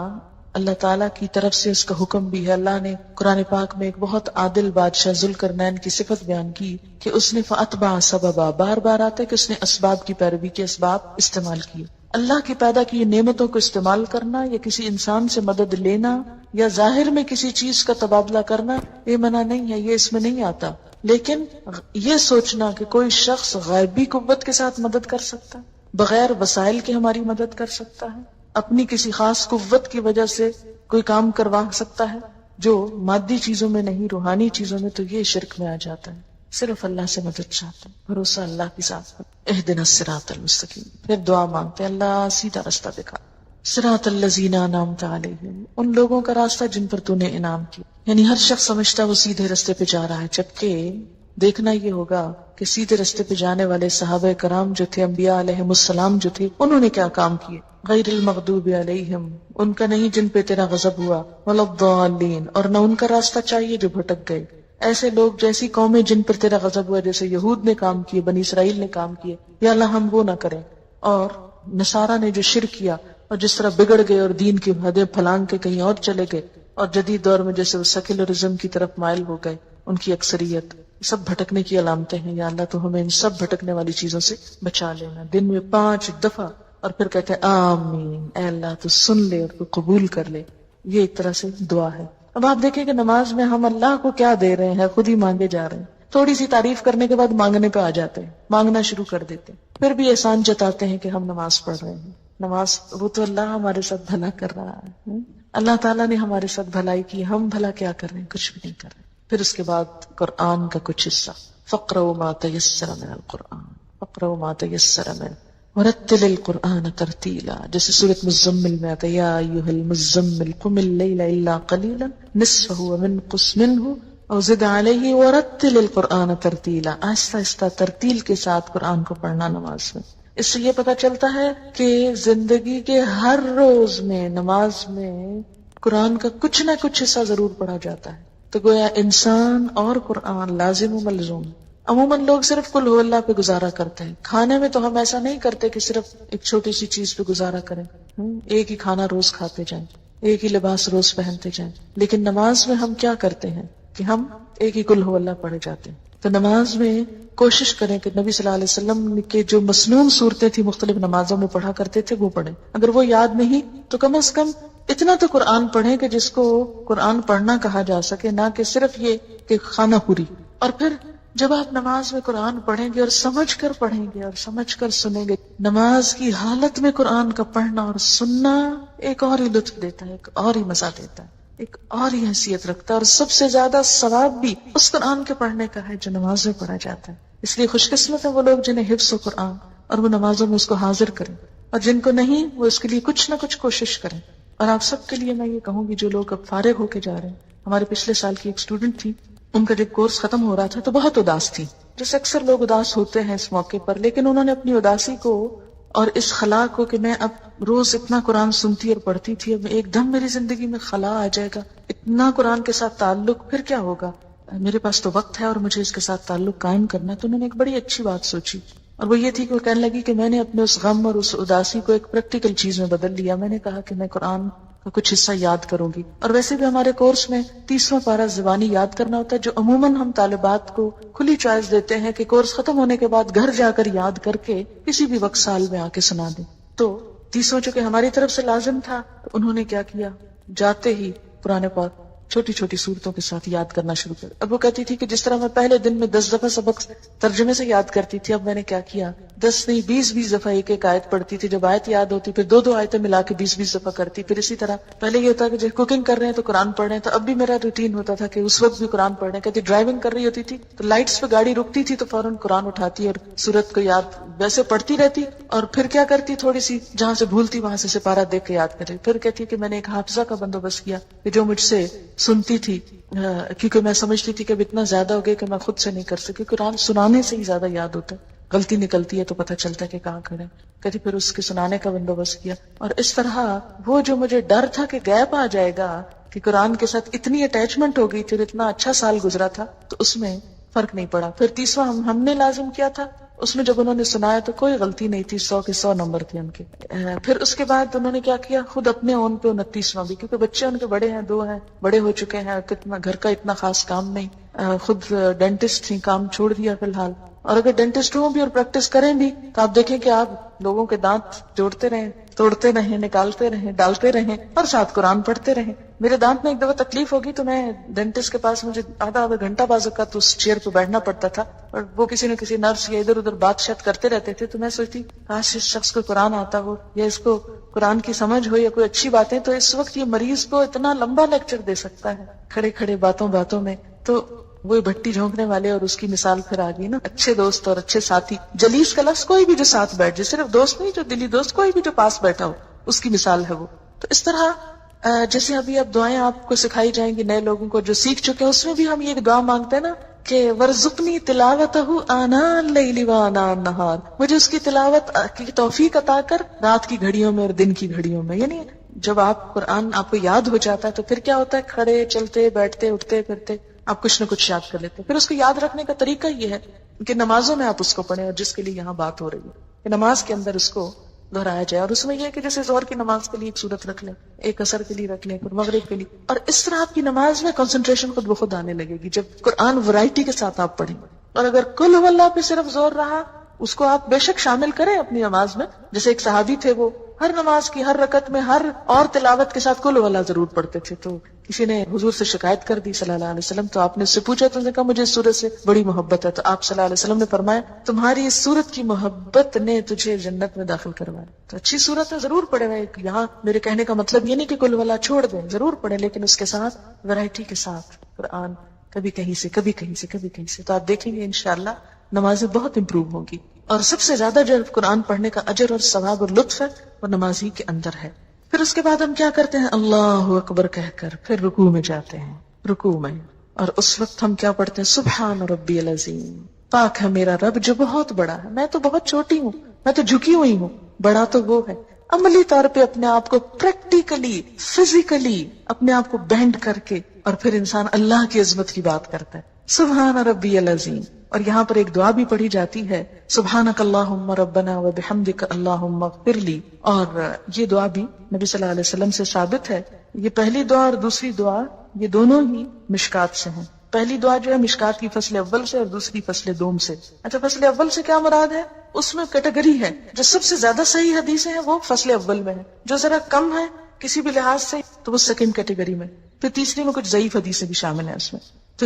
A: اللہ تعالیٰ کی طرف سے اس کا حکم بھی ہے۔ اللہ نے قرآن پاک میں ایک بہت عادل بادشاہ ذوالقرنین کی صفت بیان کی کہ اس نے فَأَتْبَعَ سَبَبًا، بار بار آتا ہے کہ اس نے اسباب کی پیروی کے اسباب استعمال کیے۔ اللہ کی پیدا کی نعمتوں کو استعمال کرنا، یا کسی انسان سے مدد لینا، یا ظاہر میں کسی چیز کا تبادلہ کرنا، یہ منع نہیں ہے، یہ اس میں نہیں آتا۔ لیکن یہ سوچنا کہ کوئی شخص غیبی قوت کے ساتھ مدد کر سکتا ہے، بغیر وسائل کے ہماری مدد کر سکتا ہے، اپنی کسی خاص قوت کی وجہ سے کوئی کام کروا سکتا ہے جو مادی چیزوں میں نہیں، روحانی چیزوں میں، تو یہ شرک میں آ جاتا ہے۔ صرف اللہ سے مدد چاہتے ہیں، بھروسہ اللہ کی ذات پر۔ اہدنا الصراط المستقیم، پھر دعا مانگتے ہیں اللہ سیدھا راستہ دکھا۔ صراط الذین انعمت علیہم، ان لوگوں کا راستہ جن پر تو نے انعام کیا۔ یعنی ہر شخص سمجھتا وہ سیدھے راستے پہ جا رہا ہے، جبکہ دیکھنا یہ ہوگا کہ سیدھے راستے پہ جانے والے صحابہ کرام جو تھے، انبیاء علیہم السلام جو تھے، انہوں نے کیا کام کیے۔ غیر المغضوب علیہم، ان کا نہیں جن پہ تیرا غضب ہوا، ولا الضالین، اور نہ ان کا راستہ چاہیے جو بھٹک گئے۔ ایسے لوگ، جیسی قومیں جن پر تیرا غضب ہوا، جیسے یہود نے کام کیے، بنی اسرائیل نے کام کیے، یا اللہ ہم وہ نہ کریں۔ اور نصارہ نے جو شرک کیا اور جس طرح بگڑ گئے اور دین کی حدیں پھلانگ کے کہیں اور چلے گئے، اور جدید دور میں جیسے وہ سیکولرزم کی طرف مائل ہو گئے، ان کی اکثریت، سب بھٹکنے کی علامتیں ہیں. یا اللہ تو ہمیں ان سب بھٹکنے والی چیزوں سے بچا لینا. دن میں 5 دفعہ اور پھر کہتے ہیں آمین، اے اللہ تو سن لے اور تو قبول کر لے. یہ ایک طرح سے دعا ہے. اب آپ دیکھیں کہ نماز میں ہم اللہ کو کیا دے رہے ہیں، خود ہی مانگے جا رہے ہیں. تھوڑی سی تعریف کرنے کے بعد مانگنے پہ آ جاتے ہیں، مانگنا شروع کر دیتے ہیں. پھر بھی احسان جتاتے ہیں کہ ہم نماز پڑھ رہے ہیں. نماز، وہ تو اللہ ہمارے ساتھ بھلا کر رہا ہے. اللہ تعالیٰ نے ہمارے ساتھ بھلائی کی، ہم بھلا کیا کر رہے ہیں؟ کچھ بھی نہیں کر رہے. پھر اس کے بعد قرآن کا کچھ حصہ، فَاقْرَؤْا مَا تَيَسَّرَ مِنَ الْقُرْآنِ فَاقْرَؤْا مَا تَيَسَّرَ مِنْهُ وَرَتِّلِ الْقُرْآنَ تَرْتِيلًا. جیسے سورۃ مزمل میں آتا ہے یا ایھا المزمل قم اللیل الا قلیلا نصفہ وانقص منہ او زد علیہ ورتل القرآن ترتیلا. آہستہ آہستہ ترتیل کے ساتھ قرآن کو پڑھنا نماز میں. اس سے یہ پتا چلتا ہے کہ زندگی کے ہر روز میں نماز میں قرآن کا کچھ نہ کچھ حصہ ضرور پڑھا جاتا ہے. تو گویا انسان اور قرآن لازم و ملزوم. عموماً لوگ صرف قل هو اللہ پہ گزارا کرتے ہیں. کھانے میں تو ہم ایسا نہیں کرتے کہ صرف ایک چھوٹی سی چیز پہ گزارا کریں، ایک ہی کھانا روز کھاتے جائیں، ایک ہی لباس روز پہنتے جائیں. لیکن نماز میں ہم کیا کرتے ہیں کہ ہم ایک ہی قل هو اللہ پڑھے جاتے ہیں. تو نماز میں کوشش کریں کہ نبی صلی اللہ علیہ وسلم کے جو مسنون صورتیں تھی مختلف نمازوں میں پڑھا کرتے تھے وہ پڑھیں. اگر وہ یاد نہیں تو کم از کم اتنا تو قرآن پڑھیں کہ جس کو قرآن پڑھنا کہا جا سکے، نہ کہ صرف یہ کہ خانہ پوری. اور پھر جب آپ نماز میں قرآن پڑھیں گے اور سمجھ کر پڑھیں گے اور سمجھ کر سنیں گے، نماز کی حالت میں قرآن کا پڑھنا اور سننا ایک اور ہی لطف دیتا ہے، ایک اور ہی مزہ دیتا ہے، ایک اور ہی حیثیت رکھتا ہے. اور سب سے زیادہ ثواب بھی اس قرآن کے پڑھنے کا ہے جو نماز میں پڑھا جاتا ہے. اس لیے خوش قسمت ہے وہ لوگ جنہیں حفظ و قرآن اور وہ نمازوں میں اس کو حاضر کریں، اور جن کو نہیں وہ اس کے لیے کچھ نہ کچھ کوشش کریں. اور آپ سب کے لیے میں یہ کہوں گی جو لوگ اب فارغ ہو کے جا رہے ہیں، ہمارے پچھلے سال کی ایک اسٹوڈنٹ تھی، ان کا جب کورس ختم ہو رہا تھا تو بہت اداس تھی، جیسے اکثر لوگ اداس ہوتے ہیں اس موقع پر. لیکن انہوں نے اپنی اداسی کو اور اس خلا کو کہ میں اب روز اتنا قرآن سنتی اور پڑھتی تھی، اب ایک دم میری زندگی میں خلا آ جائے گا، اتنا قرآن کے ساتھ تعلق، پھر کیا ہوگا؟ میرے پاس تو وقت ہے اور مجھے اس کے ساتھ تعلق قائم کرنا ہے. تو انہوں نے ایک بڑی اچھی بات سوچی، اور وہ یہ تھی کہ وہ کہنے لگی کہ میں نے اپنے اس غم اور اس اداسی کو ایک پریکٹیکل چیز میں بدل لیا. میں نے کہا کہ میں قرآن کا کچھ حصہ یاد کروں گی. اور ویسے بھی ہمارے کورس میں 30واں پارہ زبانی یاد کرنا ہوتا ہے، جو عموماً ہم طالبات کو کھلی چوائس دیتے ہیں کہ کورس ختم ہونے کے بعد گھر جا کر یاد کر کے کسی بھی وقت سال میں آ کے سنا دیں. تو 30واں چونکہ ہماری طرف سے لازم تھا، تو انہوں نے کیا کیا، جاتے ہی قرآن پاک چھوٹی چھوٹی صورتوں کے ساتھ یاد کرنا شروع کر. اب وہ کہتی تھی کہ جس طرح میں پہلے دن میں 10 دفعہ سبق ترجمے سے یاد کرتی تھی، اب میں نے کیا کیا، 10 نہیں 20 دفعہ ایک ایک آیت پڑھتی تھی. جب آیت یاد ہوتی پھر 2 آیتیں ملا کے 20 دفعہ کرتی. پھر اسی طرح پہلے یہ ہوتا کہ جب کوکنگ کر رہے ہیں تو قرآن پڑھ رہے ہیں، تو اب بھی میرا روٹین ہوتا تھا کہ اس وقت بھی قرآن پڑھ رہے ہیں. کہتی ڈرائیونگ کر رہی ہوتی تھی تو لائٹس پہ گاڑی رکتی تھی تو فوراً قرآن اٹھاتی اور سورت کو یاد ویسے پڑھتی رہتی. اور پھر کیا کرتی، تھوڑی سی جہاں سے بھولتی وہاں سے سپارہ دیکھ کے یاد کرتی. پھر کہتی کہ میں نے ایک حافظہ کا بندوبست کیا کہ جو مجھ سے سنتی تھی، کیونکہ میں سمجھتی تھی کہ اب اتنا زیادہ ہو گیا کہ میں خود سے نہیں کر سکی. قرآن سنانے سے ہی زیادہ یاد ہوتا ہے، غلطی نکلتی ہے تو پتہ چلتا ہے کہ کہاں کھڑے. کہتی پھر اس کے سنانے کا بندوبست کیا. اور اس طرح وہ جو مجھے ڈر تھا کہ گیپ آ جائے گا، کہ قرآن کے ساتھ اتنی اٹیچمنٹ ہو گئی تھی اور اتنا اچھا سال گزرا تھا، تو اس میں فرق نہیں پڑا. پھر 30واں ہم نے لازم کیا تھا، اس میں جب انہوں نے سنایا تو کوئی غلطی نہیں تھی، 100 کے 100 نمبر تھے ان کے. پھر اس کے بعد انہوں نے کیا کیا، خود اپنے اون پہ 29واں بھی، کیونکہ بچے ان کے بڑے ہیں، 2 ہیں، بڑے ہو چکے ہیں، کتنا گھر کا اتنا خاص کام نہیں. خود ڈینٹسٹ تھی، کام چھوڑ دیا فی الحال. اور اگر ڈینٹسٹ ہوں بھی اور پریکٹس کریں بھی تو آپ دیکھیں کہ آپ لوگوں کے دانت جوڑتے رہیں، توڑتے رہیں، نکالتے رہیں، ڈالتے رہیں اور ساتھ قرآن پڑھتے رہیں. میرے دانت میں ایک دفعہ تکلیف ہوگی تو میں ڈینٹسٹ کے پاس مجھے آدھا گھنٹہ بعض اوقات اس چیئر پہ بیٹھنا پڑتا تھا، اور وہ کسی نہ کسی نرس یا ادھر ادھر بات شات کرتے رہتے تھے. تو میں سوچتی کاش اس شخص کو قرآن آتا ہو یا اس کو قرآن کی سمجھ ہو یا کوئی اچھی باتیں، تو اس وقت یہ مریض کو اتنا لمبا لیکچر دے سکتا ہے کھڑے کھڑے باتوں میں. تو وہ بھٹی جھونکنے والے اور اس کی مثال پھر آ گئی نا. اچھے دوست اور اچھے ساتھی، جلیس کا لفظ کوئی بھی جو ساتھ بیٹھ جائے، صرف دوست نہیں، جو دلی دوست، کوئی بھی جو پاس بیٹھا ہو، اس کی مثال ہے وہ. تو اس طرح جیسے ابھی اب دعائیں آپ کو سکھائی جائیں گی نئے لوگوں کو جو سیکھ چکے ہیں، اس میں بھی ہم یہ دعا مانگتے ہیں نا کہ ورزقنی تلاوتہ آناء اللیل وآناء النہار، مجھے اس کی تلاوت کی توفیق عطا کر رات کی گھڑیوں میں اور دن کی گھڑیوں میں. یعنی جب آپ قرآن آپ کو یاد ہو جاتا ہے تو پھر کیا ہوتا ہے، کھڑے چلتے بیٹھتے اٹھتے پھرتے آپ کچھ نہ کچھ یاد کر لیتے ہیں. پھر اس کو یاد رکھنے کا طریقہ یہ ہے کہ نمازوں میں آپ اس کو پڑھیں، اور جس کے لیے یہاں بات ہو رہی ہے کہ نماز کے اندر اس کو دہرایا جائے. اور اس میں یہ ہے کہ جیسے ظہر کی نماز کے لیے ایک صورت رکھ لیں, ایک عصر کے لیے رکھ لیں, پھر مغرب کے لیے, اور اس طرح آپ کی نماز میں کنسنٹریشن خود بخود آنے لگے گی جب قرآن ورائٹی کے ساتھ آپ پڑھیں. اور اگر کل هو اللہ پہ صرف زور رہا, اس کو آپ بے شک شامل کریں اپنی نماز میں. جیسے ایک صحابی تھے, وہ ہر نماز کی ہر رکعت میں ہر اور تلاوت کے ساتھ کل هو اللہ ضرور پڑھتے تھے. تو کسی نے حضور سے شکایت کر دی صلی اللہ علیہ وسلم, تو آپ نے اس سے پوچھا, تو نے کہا مجھے اس سورت سے بڑی محبت ہے. تو آپ صلی اللہ علیہ وسلم نے فرمایا تمہاری اس سورت کی محبت نے تجھے جنت میں داخل کروایا. تو اچھی سورت ہے, ضرور پڑھے گا. یہاں میرے کہنے کا مطلب یہ نہیں کہ کل هو اللہ چھوڑ دیں, ضرور پڑھیں, لیکن اس کے ساتھ ویرائٹی کے ساتھ قرآن, کبھی کہیں سے کبھی کہیں سے کبھی کہیں سے. تو آپ دیکھیں گے انشاءاللہ نمازیں بہت امپروو ہوں گی. اور سب سے زیادہ جو قرآن پڑھنے کا اجر اور ثواب اور لطف ہے وہ نمازی کے اندر ہے. پھر اس کے بعد ہم کیا کرتے ہیں, اللہ اکبر کہہ کر پھر رکوع میں جاتے ہیں. رکوع میں اور اس وقت ہم کیا پڑھتے ہیں, سبحان ربی العظیم, پاک ہے میرا رب جو بہت بڑا ہے, میں تو بہت چھوٹی ہوں, میں تو جھکی ہوئی ہوں, بڑا تو وہ ہے. عملی طور پہ اپنے آپ کو پریکٹیکلی فزیکلی اپنے آپ کو بینڈ کر کے, اور پھر انسان اللہ کی عظمت کی بات کرتا ہے, سبحان ربی العظیم. اور یہاں پر ایک دعا بھی پڑھی جاتی ہے, سبحانک اللہم ربنا وبحمدک اللہم اغفر لی. اور یہ دعا بھی نبی صلی اللہ علیہ وسلم سے ثابت ہے. یہ پہلی دعا اور دوسری دعا یہ دونوں ہی مشکات سے ہیں. پہلی دعا جو ہے مشکات کی فصل اول سے, اور دوسری فصل دوم سے. اچھا, فصل اول سے کیا مراد ہے, اس میں کیٹیگری ہے. جو سب سے زیادہ صحیح حدیثیں ہیں وہ فصل اول میں ہے, جو ذرا کم ہے کسی بھی لحاظ سے تو وہ سیکنڈ کیٹیگری میں. پھر تیسری میں کچھ ضعیف حدیثیں بھی شامل ہیں اس میں. تو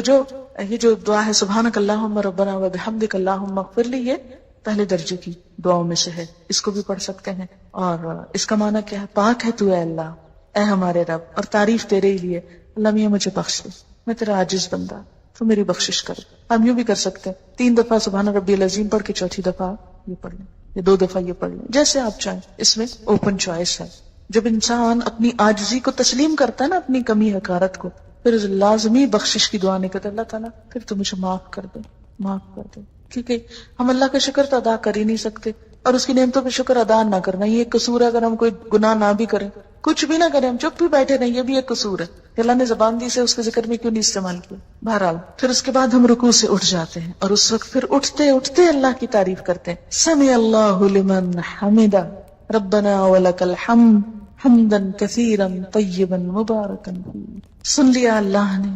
A: یہ جو دعا ہے سبحانک اللہم ربنا وبحمدک اللہم اغفر لی, یہ پہلے درجے کی دعاؤں میں سے ہے. اس کو بھی پڑھ سکتے ہیں. اور اس کا معنی کیا ہے, پاک ہے تو اے اللہ, اے ہمارے رب, اور تعریف تیرے ہی لیے. اللہ میاں مجھے بخش دے, میں تیرا عاجز بندہ, تو میری بخشش کر. ہم یوں بھی کر سکتے ہیں, 3 دفعہ سبحان ربی العظیم پڑھ کے چوتھی دفعہ یہ پڑھ لیں, یا 2 دفعہ یہ پڑھ لیں, جیسے آپ چاہیں. اس میں اوپن چوائس ہے. جب انسان اپنی عاجزی کو تسلیم کرتا ہے نا, اپنی کمی حقارت کو, پھر لازمی بخشش کی دعا نہیں کرتے, اللہ تعالیٰ پھر تو مجھے معاف کر دے, معاف کر دے. کیونکہ ہم اللہ کا شکر تو ادا کر ہی نہیں سکتے, اور اس کی نعمتوں پہ شکر ادا نہ کرنا یہ ایک قصور ہے. اگر ہم کوئی گناہ نہ بھی کریں, کچھ بھی نہ کریں, ہم چپ بھی بیٹھے رہیں, یہ بھی ایک قصور ہے. اللہ نے زبان دی سے اس کے ذکر میں کیوں نہیں استعمال کیا. بہرحال پھر اس کے بعد ہم رکوع سے اٹھ جاتے ہیں, اور اس وقت پھر اٹھتے اٹھتے اللہ کی تعریف کرتے ہیں. سمع اللہ لمن حمدہ ربنا ولک الحمد حمدا کثیرا طیبا مبارکا فیہ. سن لیا اللہ نے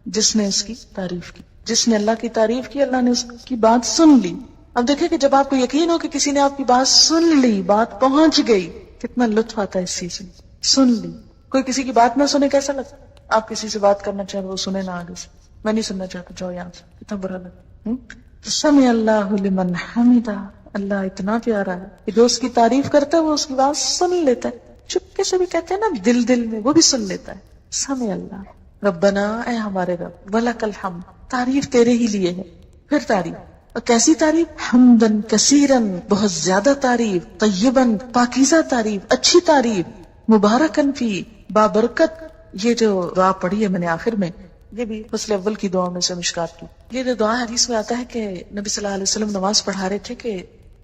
A: جس نے اس کی تعریف کی, جس نے اللہ کی تعریف کی, اللہ نے اس کی بات سن لی. اب دیکھیں کہ جب آپ کو یقین ہو کہ کسی نے آپ کی بات سن لی, بات پہنچ گئی, کتنا لطف آتا ہے اس چیز میں. سن لی. کوئی کسی کی بات نہ سنے کیسا لگتا, آپ کسی سے بات کرنا چاہیں وہ سنے نہ آگے سے, میں نہیں سننا چاہتا, جاؤ یہاں سے, کتنا برا لگتا. سمع اللہ لمن حمدہ, اللہ اتنا پیارا ہے کہ جو اس کی تعریف کرتا ہے وہ اس کی بات سن لیتا ہے. چپکے سے بھی کہتے ہیں نا, دل دل میں, وہ بھی سن لیتا ہے. سمع اللہ ربنا, اے ہمارے رب, ولک الحمد, تعریف تیرے ہی لیے ہے. پھر تعریف, اور کیسی تعریف, حمدن کثیرن, بہت زیادہ تعریف, طیبن, پاکیزہ تعریف, اچھی تعریف, مبارکن فی, بابرکت. یہ جو دعا پڑھی ہے میں نے آخر میں, یہ بھی فصل اول کی دعاؤں میں سے مشکات کی. یہ جو دعا حدیث میں آتا ہے کہ نبی صلی اللہ علیہ وسلم نماز پڑھا رہے تھے کہ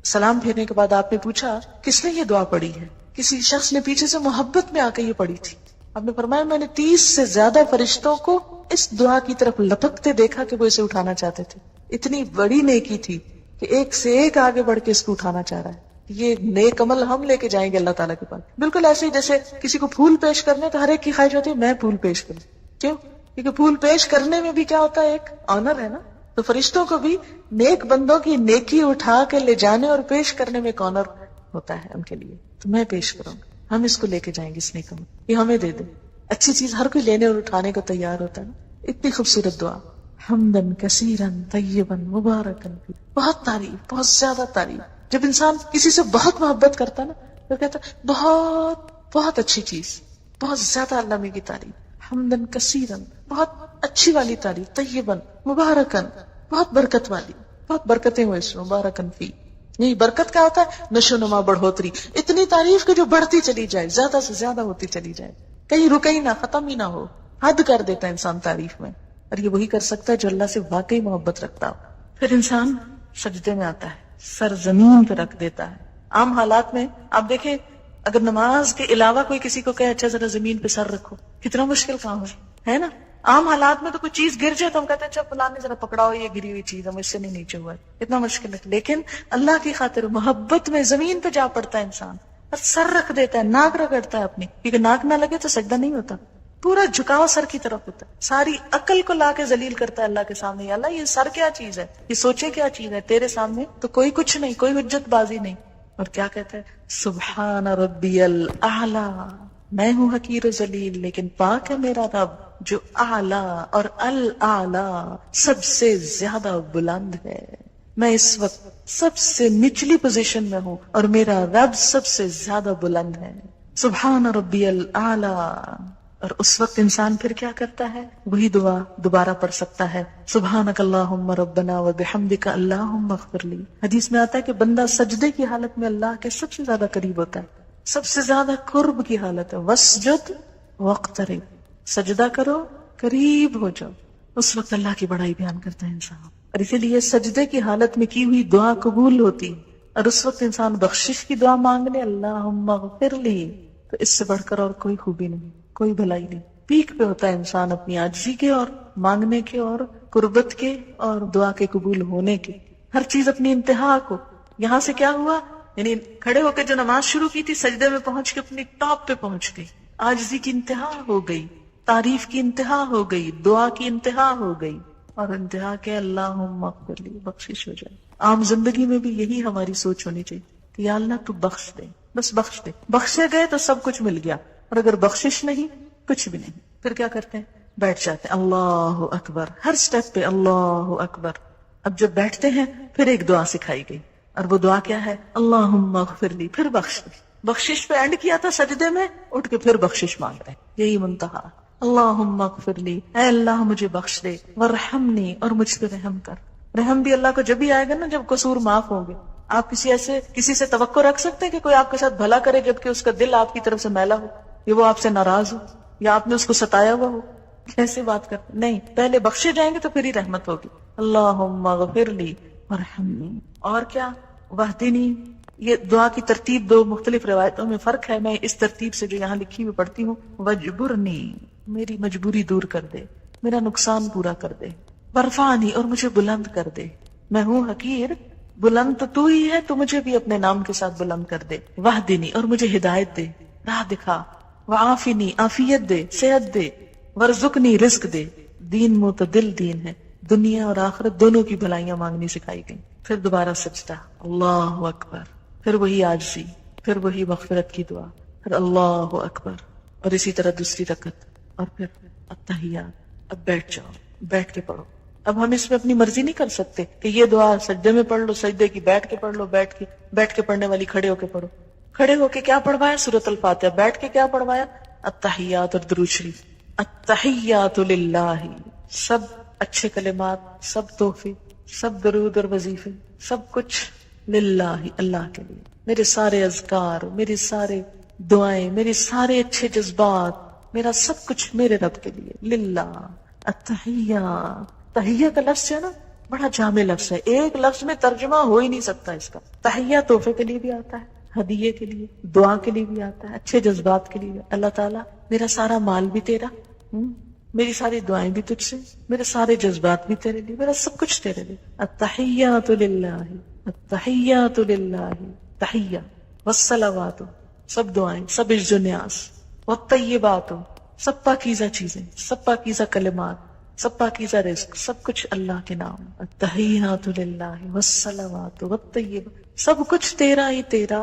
A: سلام پھیرنے کے بعد آپ نے پوچھا کس نے یہ دعا پڑھی ہے. کسی شخص نے پیچھے سے محبت میں آ کے یہ پڑھی تھی. آپ نے فرمایا میں نے 30 سے زیادہ فرشتوں کو اس دعا کی طرف لپکتے دیکھا کہ وہ اسے اٹھانا چاہتے تھے. اتنی بڑی نیکی تھی کہ ایک سے ایک آگے بڑھ کے اس کو اٹھانا چاہ رہا ہے. یہ نیک عمل ہم لے کے جائیں گے اللہ تعالیٰ کے پاس. بالکل ایسے ہی جیسے کسی کو پھول پیش کرنے تو ہر ایک کی خواہش ہوتی ہے میں پھول پیش کروں. کیوں؟ کیونکہ پھول پیش کرنے میں بھی کیا ہوتا ہے, ایک آنر ہے نا. تو فرشتوں کو بھی نیک بندوں کی نیکی اٹھا کے لے جانے اور پیش کرنے میں ایک آنر ہوتا ہے ان کے لیے. تو میں پیش کروں گا, ہم اس کو لے کے جائیں گے, اس نیک عمل یہ ہمیں دے دے. اچھی چیز ہر کوئی لینے اور اٹھانے کو تیار ہوتا ہے نا. اتنی خوبصورت دعا, حمدن کثیرن طیبا مبارکن فیہ, بہت تعریف, بہت زیادہ تعریف. جب انسان کسی سے بہت محبت کرتا ہے نا تو کہتا ہے بہت بہت اچھی چیز, بہت زیادہ اللہ میں کی تعریف, حمدن کثیرن, بہت اچھی والی تعریف, طیبن, مبارکن, بہت برکت والی, بہت برکتیں ہوئے اس میں, مبارکن فیہ. یہی برکت کیا ہوتا ہے, نشو نما, بڑھوتری, اتنی تعریف کہ جو بڑھتی چلی جائے, زیادہ سے زیادہ ہوتی چلی جائے, کہیں رکے ہی نہ, ختم ہی نہ ہو. حد کر دیتا ہے انسان تعریف میں, اور یہ وہی کر سکتا ہے جو اللہ سے واقعی محبت رکھتا ہو. پھر انسان سجدے میں آتا ہے, سر زمین پہ رکھ دیتا ہے. عام حالات میں آپ دیکھیں اگر نماز کے علاوہ کوئی کسی کو کہے اچھا ذرا زمین پہ سر رکھو, کتنا مشکل کام ہے نا. عام حالات میں تو کوئی چیز گر جائے تو ہم کہتے ہیں اچھا فلاں نے ذرا پکڑاؤ یہ گری ہوئی چیز, ہم اس سے نہیں نیچے ہوا ہے, اتنا مشکل ہے. لیکن اللہ کی خاطر محبت میں زمین پہ جا پڑتا ہے انسان, اور سر رکھ دیتا ہے، ناک رگڑتا ہے اپنی، کیونکہ ناک نہ لگے تو سجدہ نہیں ہوتا، پورا جھکاؤ سر کی طرف ہوتا ہے، ساری عقل کو لا کے ذلیل کرتا ہے اللہ کے سامنے، یا اللہ یہ سر کیا چیز ہے، یہ سوچے کیا چیز ہے، تیرے سامنے تو کوئی کچھ نہیں، کوئی حجت بازی نہیں. اور کیا کہتا ہے، سبحان ربی الاعلی، میں ہوں حقیر و ذلیل لیکن پاک ہے میرا رب جو اعلی اور الاعلی سب سے زیادہ بلند ہے. میں اس وقت سب سے نچلی پوزیشن میں ہوں اور میرا رب سب سے زیادہ بلند ہے. سبحان ربی الاعلی. اور اس وقت انسان پھر کیا کرتا ہے، وہی دعا دوبارہ پڑھ سکتا ہے، سبحانک اللہم ربنا وبحمدک اللہم اغفر لی. حدیث میں آتا ہے کہ بندہ سجدے کی حالت میں اللہ کے سب سے زیادہ قریب ہوتا ہے، سب سے زیادہ قرب کی حالت ہے. واسجد واقترب، سجدہ کرو قریب ہو جاؤ. اس وقت اللہ کی بڑائی بیان کرتا ہے انسان، اور اسی لیے سجدے کی حالت میں کی ہوئی دعا قبول ہوتی. اور اس وقت انسان بخشش کی دعا مانگ لے، اللہم اغفر لی، تو اس سے بڑھ کر اور کوئی خوبی نہیں، کوئی بھلائی نہیں. پیک پہ ہوتا ہے انسان اپنی عاجزی کے اور مانگنے کے اور قربت کے اور دعا کے قبول ہونے کے. ہر چیز اپنی انتہا کو. یہاں سے کیا ہوا، یعنی کھڑے ہو کے جو نماز شروع کی تھی، سجدے میں پہنچ کے اپنی ٹاپ پہ پہنچ گئی، عاجزی کی انتہا ہو گئی، تعریف کی انتہا ہو گئی، دعا کی انتہا ہو گئی، اور انتہا کے اللہم اغفر لی، بخشش ہو جائے. عام زندگی میں بھی یہی ہماری سوچ ہونی چاہیے کہ یا اللہ تو بخش دے، بس بخش دے. بخشے گئے تو سب کچھ مل گیا، اور اگر بخشش نہیں کچھ بھی نہیں. پھر کیا کرتے ہیں، بیٹھ جاتے ہیں، اللہ اکبر، ہر سٹیپ پہ اللہ اکبر. اب جب بیٹھتے ہیں پھر ایک دعا سکھائی گئی، اور وہ دعا کیا ہے، اللہم اغفر لی، پھر بخش دے. بخشش پہ اینڈ کیا تھا سجدے میں، اٹھ کے پھر بخشش مانگتے ہیں، یہی منتہا. اللہم اغفر لی، اے اللہ مجھے بخش دے، ورحمنی، اور مجھ پہ رحم کر. رحم بھی اللہ کو جب ہی آئے گا نا جب قصور معاف ہوں گے. آپ کسی سے توقع رکھ سکتے ہیں کہ کوئی آپ کے ساتھ بھلا کرے جبکہ اس کا دل آپ کی طرف سے میلا ہو، یا وہ آپ سے ناراض ہو، یا آپ نے اس کو ستایا ہوا ہو؟ کیسے بات کرتے؟ نہیں، پہلے بخشے جائیں گے تو پھر ہی رحمت ہوگی. اللہم اغفر لی ورحمنی. اور کیا، واہدنی. یہ دعا کی ترتیب دو مختلف روایتوں میں فرق ہے، میں اس ترتیب سے جو یہاں لکھی ہوئی پڑھتی ہوں. وجبرنی، میری مجبوری دور کر دے، میرا نقصان پورا کر دے. ورفانی، اور مجھے بلند کر دے. میں ہوں حقیر، بلند تو ہی ہے، تو مجھے بھی اپنے نام کے ساتھ بلند کر دے. واہدنی، اور مجھے ہدایت دے، راہ دکھا. وعافنی، عافیت دے، صحت دے. ورزقنی، رزق دے. دین معتدل دین ہے، دنیا اور آخرت دونوں کی بھلائیاں مانگنی سکھائی گئی. پھر دوبارہ سجدہ، اللہ اکبر، پھر وہی عاجزی، پھر وہی مغفرت کی دعا، پھر اللہ اکبر، اور اسی طرح دوسری رکعت، اور پھر التحیات. اب بیٹھ جاؤ، بیٹھ کے پڑھو. اب ہم اس میں اپنی مرضی نہیں کر سکتے کہ یہ دعا سجدے میں پڑھ لو، سجدے کی بیٹھ کے پڑھ لو، بیٹھ کے پڑھنے والی کھڑے ہو کے پڑھو. کھڑے ہو کے کیا پڑھوایا، سورۃ الفاتحہ. بیٹھ کے کیا پڑھوایا، التحیات اور درود شریف. التحیات للہ، سب اچھے کلمات، سب تحفے، سب درود اور وظیفے، سب کچھ للہ، اللہ کے لیے. میرے سارے اذکار، میری سارے دعائیں، میرے سارے اچھے جذبات، میرا سب کچھ میرے رب کے لیے، للہ. التحیات، تحیہ کا لفظ ہے نا، بڑا جامع لفظ ہے، ایک لفظ میں ترجمہ ہو ہی نہیں سکتا اس کا. تحیہ تحفے کے لیے بھی آتا ہے، ہدیے کے لیے، دعا کے لیے بھی آتا ہے، اچھے جذبات کے لیے. اللہ تعالیٰ میرا سارا مال بھی تیرا، میری ساری دعائیں بھی تجھ سے، میرے سارے جذبات بھی تیرے لیے، میرا سب کچھ تیرے لیے. التحیات للہ، التحیات للہ، تحیہ والصلوات، سب دعائیں، سب عز و نیاز، والطیبات، سب پاکیزہ چیزیں، سب پاکیزہ کلمات، سب پاکیزہ رزق، سب کچھ اللہ کے نام. التحیات للہ والصلوات والطیبات، سب کچھ تیرا ہی تیرا،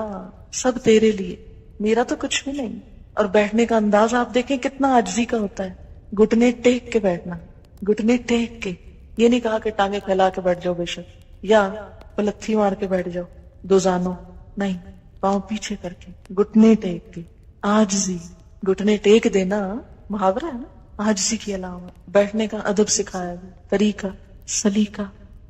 A: سب تیرے لیے، میرا تو کچھ بھی نہیں. اور بیٹھنے کا انداز آپ دیکھیں کتنا عاجزی کا ہوتا ہے، گھٹنے ٹیک کے بیٹھنا، گھٹنے ٹیک کے. یہ نہیں کہا کہ ٹانگیں پھیلا کے بیٹھ جاؤ بے شک، یا پلتھی مار کے بیٹھ جاؤ دو زانوں، نہیں، پاؤں پیچھے کر کے، گھٹنے ٹیک کے، عاجزی. گھٹنے ٹیک دینا محاورہ ہے نا، عاجزی کی علامت. بیٹھنے کا ادب سکھایا گیا، طریقہ، سلیقہ.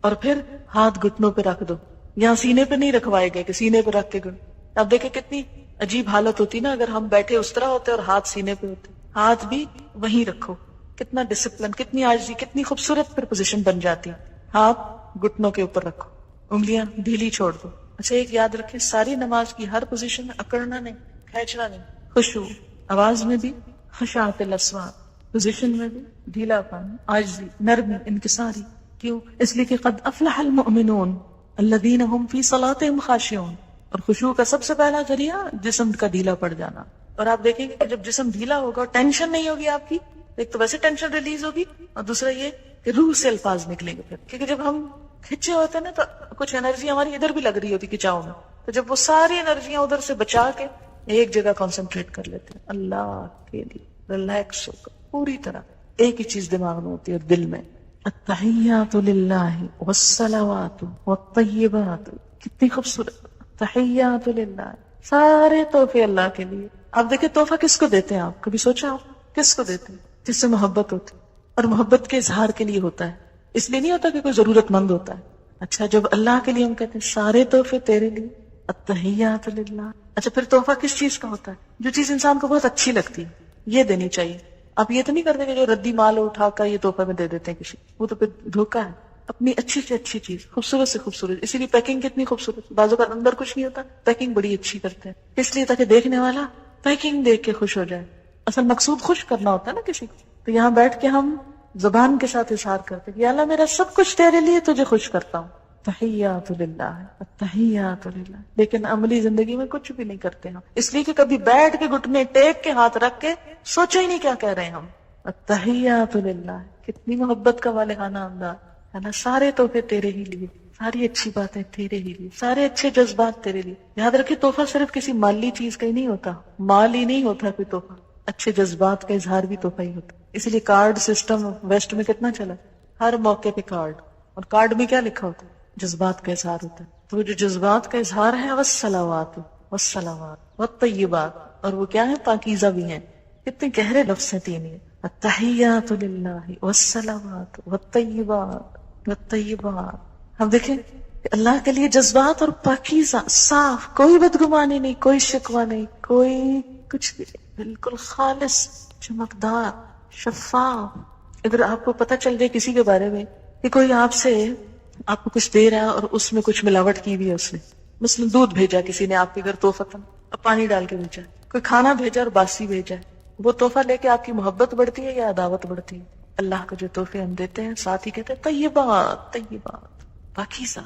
A: اور پھر ہاتھ گھٹنوں پہ رکھ دو، یہاں سینے پہ نہیں رکھوائے گئے کہ سینے پہ رکھ کے گھٹ. اب دیکھیں کتنی عجیب حالت ہوتی نا اگر ہم بیٹھے اس طرح ہوتے اور ہاتھ سینے پہ ہوتے. ہاتھ بھی وہیں رکھو، کتنا ڈسپلن، کتنی عاجزی، کتنی خوبصورت پھر پوزیشن بن جاتی. ہاتھ گھٹنوں کے اوپر رکھو، انگلیاں ڈھیلی چھوڑ دو. اچھا ایک یاد رکھیں، ساری نماز کی ہر پوزیشن میں اکڑنا نہیں، کھینچنا نہیں. خشوع، آواز میں بھی خشاعت الاصوات، پوزیشن میں بھی ڈھیلا پن، عاجزی، نرمی، انکساری. کیوں؟ اس لیے کہ قد افلح المؤمنون الذین هم فی صلاتهم خاشعون. اور خشوع کا سب سے پہلا ذریعہ جسم کا ڈھیلا پڑ جانا. اور آپ دیکھیں گے کہ جب جسم ڈھیلا ہوگا اور ٹینشن نہیں ہوگی آپ کی، ایک تو ویسے ٹینشن ریلیز ہوگی، اور دوسرا یہ کہ روح سے الفاظ نکلیں گے پھر. کیونکہ جب ہم کھچے ہوتے ہیں نا تو کچھ انرجی ہماری ادھر بھی لگ رہی ہوتی کھچاؤ میں، تو جب وہ ساری انرجیاں ادھر سے بچا کے ایک جگہ کانسنٹریٹ کر لیتے ہیں اللہ کے لیے، ریلیکس ہو کر پوری طرح ایک ہی چیز دماغ میں ہوتی ہے اور دل میں. التحیات للہ والصلوات والطیبات، کتنی خوبصورت. تحیات للہ، سارے تحفے اللہ کے لیے. آپ دیکھیں تحفہ کس کو دیتے ہیں؟ آپ کبھی سوچا آپ کس کو دیتے ہیں؟ جس سے محبت ہوتی، اور محبت کے اظہار کے لیے ہوتا ہے، اس لیے نہیں ہوتا کہ کوئی ضرورت مند ہوتا ہے. اچھا جب اللہ کے لیے ہم کہتے ہیں سارے تحفے تیرے لیے، التحیات للہ. اچھا پھر تحفہ کس چیز کا ہوتا ہے؟ جو چیز انسان کو بہت اچھی لگتی ہے یہ دینی چاہیے. آپ یہ تو نہیں کرتے کہ جو ردی مال اٹھا کر یہ تحفہ میں دے دیتے ہیں کسی، وہ تو پھر دھوکہ ہے. اپنی اچھی سے اچھی چیز، خوبصورت سے خوبصورت. اسی لیے پیکنگ کتنی خوبصورت، بازو کا اندر کچھ نہیں ہوتا، پیکنگ بڑی اچھی کرتے ہیں اس لیے تاکہ دیکھنے والا پیکنگ دیکھ کے خوش ہو جائے. اصل مقصود خوش کرنا ہوتا ہے نا کسی کو. تو یہاں بیٹھ کے ہم زبان کے ساتھ اظہار کرتے کہ یا اللہ میرا سب کچھ تیرے لیے، تجھے خوش کرتا ہوں. تحیات للہ، التحیات للہ. لیکن عملی زندگی میں کچھ بھی نہیں کرتے ہم، اس لیے کہ کبھی بیٹھ کے گھٹنے ٹیک کے ہاتھ رکھ کے سوچا ہی نہیں کیا کہہ رہے ہیں ہم. التحیات للہ، کتنی محبت کا والہانہ انداز ہے نا. سارے تحفے تیرے ہی لیے، ساری اچھی باتیں تیرے ہی لیے، سارے اچھے جذبات تیرے لیے. یاد رکھیں تحفہ صرف کسی مالی چیز کا ہی نہیں ہوتا، مال ہی نہیں ہوتا کوئی تحفہ، اچھے جذبات کا اظہار بھی تحفہ ہی ہوتا. اسی لیے کارڈ سسٹم ویسٹ میں کتنا چلا، ہر موقع پہ کارڈ، اور کارڈ میں کیا لکھا ہوتا ہے؟ جذبات کا اظہار ہوتا ہے. تو جو جذبات کا اظہار ہے والصلوات والسلامات والطیبات، اور وہ کیا ہے؟ پاکیزہ بھی ہیں. کتنے گہرے لفظ ہیں تین یہ، التحیات للہ والصلوات والطیبات والطیبات. ہم دیکھیں کہ اللہ کے لیے جذبات اور پاکیزہ، صاف، کوئی بدگمانی نہیں، کوئی شکوہ نہیں، کوئی کچھ بھی نہیں، بالکل خالص، چمکدار، شفاف. اگر آپ کو پتہ چل جائے کسی کے بارے میں کہ کوئی آپ کو کچھ دے رہا ہے اور اس میں کچھ ملاوٹ کی بھی ہے، اس نے مثلا دودھ بھیجا کسی نے آپ کے گھر تحفتاً، اب پانی ڈال کے بھیجا، کوئی کھانا بھیجا اور باسی بھیجا، وہ تحفہ لے کے آپ کی محبت بڑھتی ہے یا عداوت بڑھتی ہے؟ اللہ کو جو تحفے ہم دیتے ہیں ساتھ ہی کہتے ہیں طیبات، طیبات، پاکیزہ،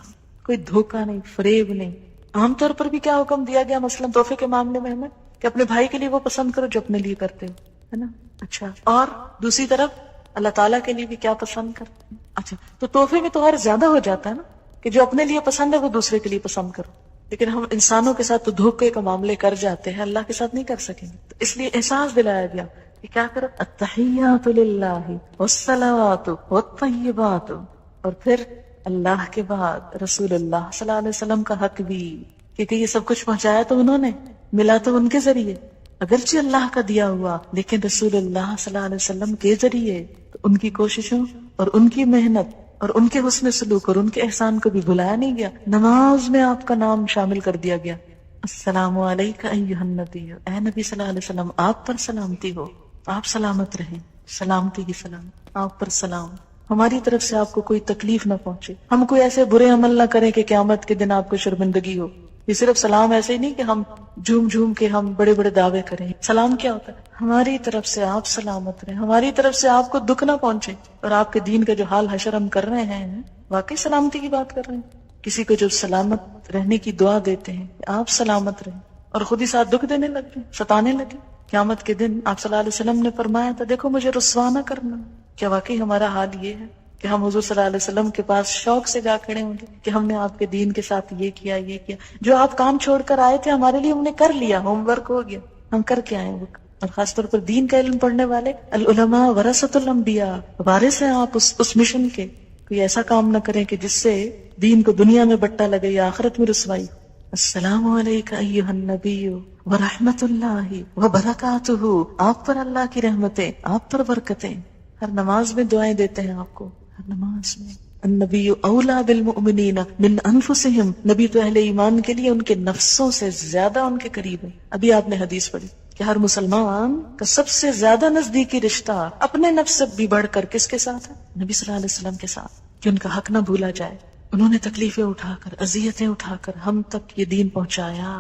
A: کوئی دھوکہ نہیں، فریب نہیں. عام طور پر بھی کیا حکم دیا گیا مثلا تحفے کے معاملے میں ہمیں کہ اپنے بھائی کے لیے وہ پسند کرو جو اپنے لیے کرتے ہو، ہے نا. اچھا اور دوسری طرف اللہ تعالیٰ کے لیے بھی کیا پسند کرتے ہیں. اچھا تو تحفے میں تو اور زیادہ ہو جاتا ہے نا کہ جو اپنے لیے پسند ہے وہ دوسرے کے لیے پسند کرو. لیکن ہم انسانوں کے ساتھ تو دھوکے کا معاملے کر جاتے ہیں، اللہ کے ساتھ نہیں کر سکیں گے. تو اس لیے احساس دلایا گیا کہ کیا کرو، التحیات للہ والصلوات والطیبات. اور پھر اللہ کے بعد رسول اللہ صلی اللہ علیہ وسلم کا حق بھی، کیونکہ یہ سب کچھ پہنچایا تو انہوں نے، ملا تو ان کے ذریعے، اگرچہ اللہ کا دیا ہوا لیکن رسول اللہ صلی اللہ علیہ وسلم کے ذریعے. تو ان کی کوششوں اور ان کی محنت اور ان کے حسن سلوک اور ان کے احسان کو بھی بھلایا نہیں گیا. نماز میں آپ کا نام شامل کر دیا گیا، السلام علیکہ ایھا النبی، اے نبی صلی اللہ علیہ وسلم آپ پر سلامتی ہو، آپ سلامت رہیں، سلامتی کی سلام، آپ پر سلام. ہماری طرف سے آپ کو کوئی تکلیف نہ پہنچے، ہم کوئی ایسے برے عمل نہ کریں کہ قیامت کے دن آپ کو شرمندگی ہو. یہ صرف سلام ایسے ہی نہیں کہ ہم جھوم جھوم کے ہم بڑے بڑے دعوے کریں. سلام کیا ہوتا ہے؟ ہماری طرف سے آپ سلامت رہیں، ہماری طرف سے آپ کو دکھ نہ پہنچے. اور آپ کے دین کا جو حال حشر ہم کر رہے ہیں واقعی سلامتی کی بات کر رہے ہیں. کسی کو جو سلامت رہنے کی دعا دیتے ہیں کہ آپ سلامت رہیں، اور خود ہی ساتھ دکھ دینے لگے، ستانے لگے. قیامت کے دن آپ صلی اللہ علیہ وسلم نے فرمایا تھا دیکھو مجھے رسوا نہ کرنا. کیا واقعی ہمارا حال یہ ہے کہ ہم حضور صلی اللہ علیہ وسلم کے پاس شوق سے جا کھڑے ہوں گے کہ ہم نے آپ کے دین کے ساتھ یہ کیا، یہ کیا، جو آپ کام چھوڑ کر آئے تھے ہمارے لیے ہم نے کر لیا، ہوم ورک ہو گیا، ہم کر کے آئے وہ. اور خاص طور پر دین کا علم پڑھنے والے، العلماء ورثۃ الانبیاء، وارث ہیں آپ اس مشن کے. کوئی ایسا کام نہ کریں کہ جس سے دین کو دنیا میں بٹا لگے یا آخرت میں رسوائی. السلام علیکہ ایھا النبی ورحمۃ اللہ وبرکاتہ، آپ پر اللہ کی رحمتیں، آپ پر برکتیں. ہر نماز میں دعائیں دیتے ہیں آپ کو، ہر نماز میں. النبی اولا بالمؤمنین من انفسہم، نبی تو اہل ایمان کے لیے ان کے نفسوں سے زیادہ ان کے قریب ہے. ابھی آپ نے حدیث پڑھی کہ ہر مسلمان کا سب سے زیادہ نزدیکی رشتہ اپنے نفس سے بھی بڑھ کر کس کے ساتھ ہے؟ نبی صلی اللہ علیہ وسلم کے ساتھ، کہ ان کا حق نہ بھولا جائے. انہوں نے تکلیفیں اٹھا کر، اذیتیں اٹھا کر ہم تک یہ دین پہنچایا.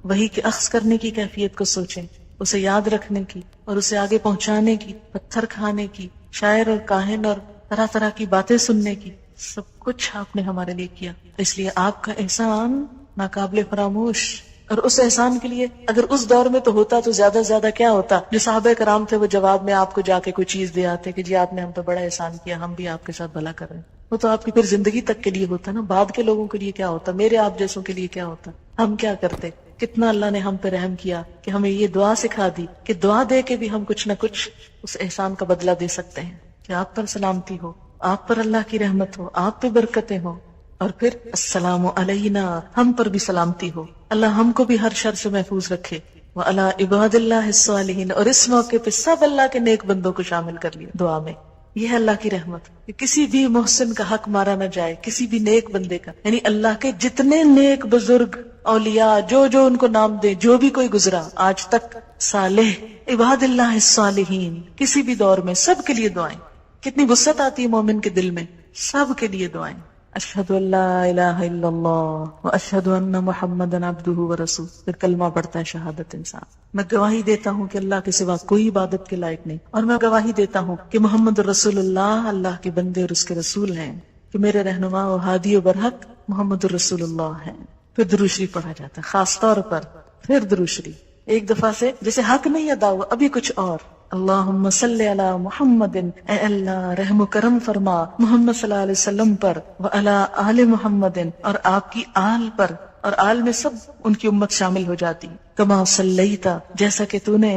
A: وہی کہ اخذ کرنے کی کیفیت کو سوچیں، اسے یاد رکھنے کی اور اسے آگے پہنچانے کی، پتھر کھانے کی، شاعر اور کاہن اور طرح طرح کی باتیں سننے کی، سب کچھ آپ نے ہمارے لیے کیا. اس لیے آپ کا احسان ناقابل فراموش. اور اس احسان کے لیے اگر اس دور میں تو ہوتا تو زیادہ سے زیادہ کیا ہوتا. جو صحابہ کرام تھے وہ جواب میں آپ کو جا کے کوئی چیز دے آتے کہ جی آپ نے ہم پہ بڑا احسان کیا, ہم بھی آپ کے ساتھ بھلا کر رہے ہیں. وہ تو آپ کی پھر زندگی تک کے لیے ہوتا نا. بعد کے لوگوں کے لیے کیا ہوتا, میرے آپ جیسوں کے لیے کیا ہوتا, ہم کیا کرتے. کتنا اللہ نے ہم پہ رحم کیا کہ ہمیں یہ دعا سکھا دی کہ دعا دے کے بھی ہم کچھ نہ کچھ اس احسان کا بدلہ دے سکتے ہیں کہ آپ پر سلامتی ہو, آپ پر اللہ کی رحمت ہو, آپ پہ برکتیں ہو, اور پھر السلام علینا, ہم پر بھی سلامتی ہو. اللہ ہم کو بھی ہر شر سے محفوظ رکھے. وعلی عباد اللہ الصالحین, اور اس موقع پہ سب اللہ کے نیک بندوں کو شامل کر لیا دعا میں. یہ ہے اللہ کی رحمت کہ کسی بھی محسن کا حق مارا نہ جائے, کسی بھی نیک بندے کا. یعنی اللہ کے جتنے نیک بزرگ اولیاء جو ان کو نام دے, جو بھی کوئی گزرا آج تک, صالح عباد اللہ الصالحین, کسی بھی دور میں سب کے لیے دعائیں. کتنی وسعت آتی ہے مومن کے دل میں, سب کے لیے دعائیں. اشہد ان لا الہ الا اللہ واشہد ان محمدا عبدہ ورسولہ. پھر کلمہ پڑھتا ہے شہادت انسان. میں گواہی دیتا ہوں کہ اللہ کے سوا کوئی عبادت کے لائق نہیں, اور میں گواہی دیتا ہوں کہ محمد رسول اللہ کے بندے اور اس کے رسول ہیں, کہ میرے رہنما و ہادی و برحق محمد رسول اللہ ہیں. پھر درود شریف پڑھا جاتا ہے خاص طور پر. پھر درود شریف ایک دفعہ سے جیسے حق نہیں ادا ہوا, ابھی کچھ اور. اللہم صلی علی محمد, اے اللہ رحم و کرم فرما محمد صلی اللہ علیہ وسلم پر, وعلی آل محمد, اور آپ کی آل پر, اور آل میں سب ان کی امت شامل ہو جاتی. کما صلیتا, جیسا کہ تو نے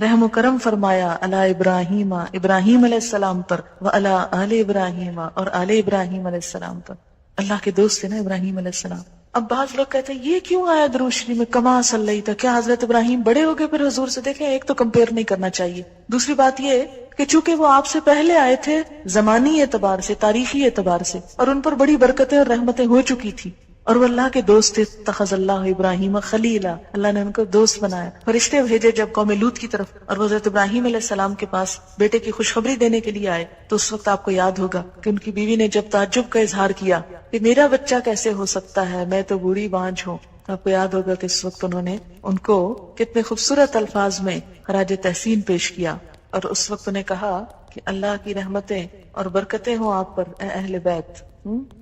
A: رحم و کرم فرمایا, علی ابراہیم, ابراہیم علیہ السلام پر, وعلی آل ابراہیم, اور آل ابراہیم علیہ السلام پر. اللہ کے دوست تھے نا ابراہیم علیہ السلام. اب بعض لوگ کہتے ہیں یہ کیوں آیا درود شریف میں کما صلیتا, کیا حضرت ابراہیم بڑے ہو گئے پھر حضور سے؟ دیکھیں ایک تو کمپیئر نہیں کرنا چاہیے. دوسری بات یہ کہ چونکہ وہ آپ سے پہلے آئے تھے زمانی اعتبار سے, تاریخی اعتبار سے, اور ان پر بڑی برکتیں اور رحمتیں ہو چکی تھی, اور وہ اللہ کے دوست تھے. اتخذ اللہ ابراہیم خلیلا, اللہ نے ان کو دوست بنایا. فرشتے بھیجے جب قوم لوط کی طرف, اور وہ حضرت ابراہیم علیہ السلام کے پاس بیٹے کی خوشخبری دینے کے لیے آئے, تو اس وقت آپ کو یاد ہوگا کہ ان کی بیوی نے جب تعجب کا اظہار کیا کہ میرا بچہ کیسے ہو سکتا ہے, میں تو بوڑھی بانجھ ہوں. آپ کو یاد ہوگا کہ اس وقت انہوں نے ان کو کتنے خوبصورت الفاظ میں خراج تحسین پیش کیا, اور اس وقت انہیں کہا کہ اللہ کی رحمتیں اور برکتیں ہوں آپ پر اے اہل بیت.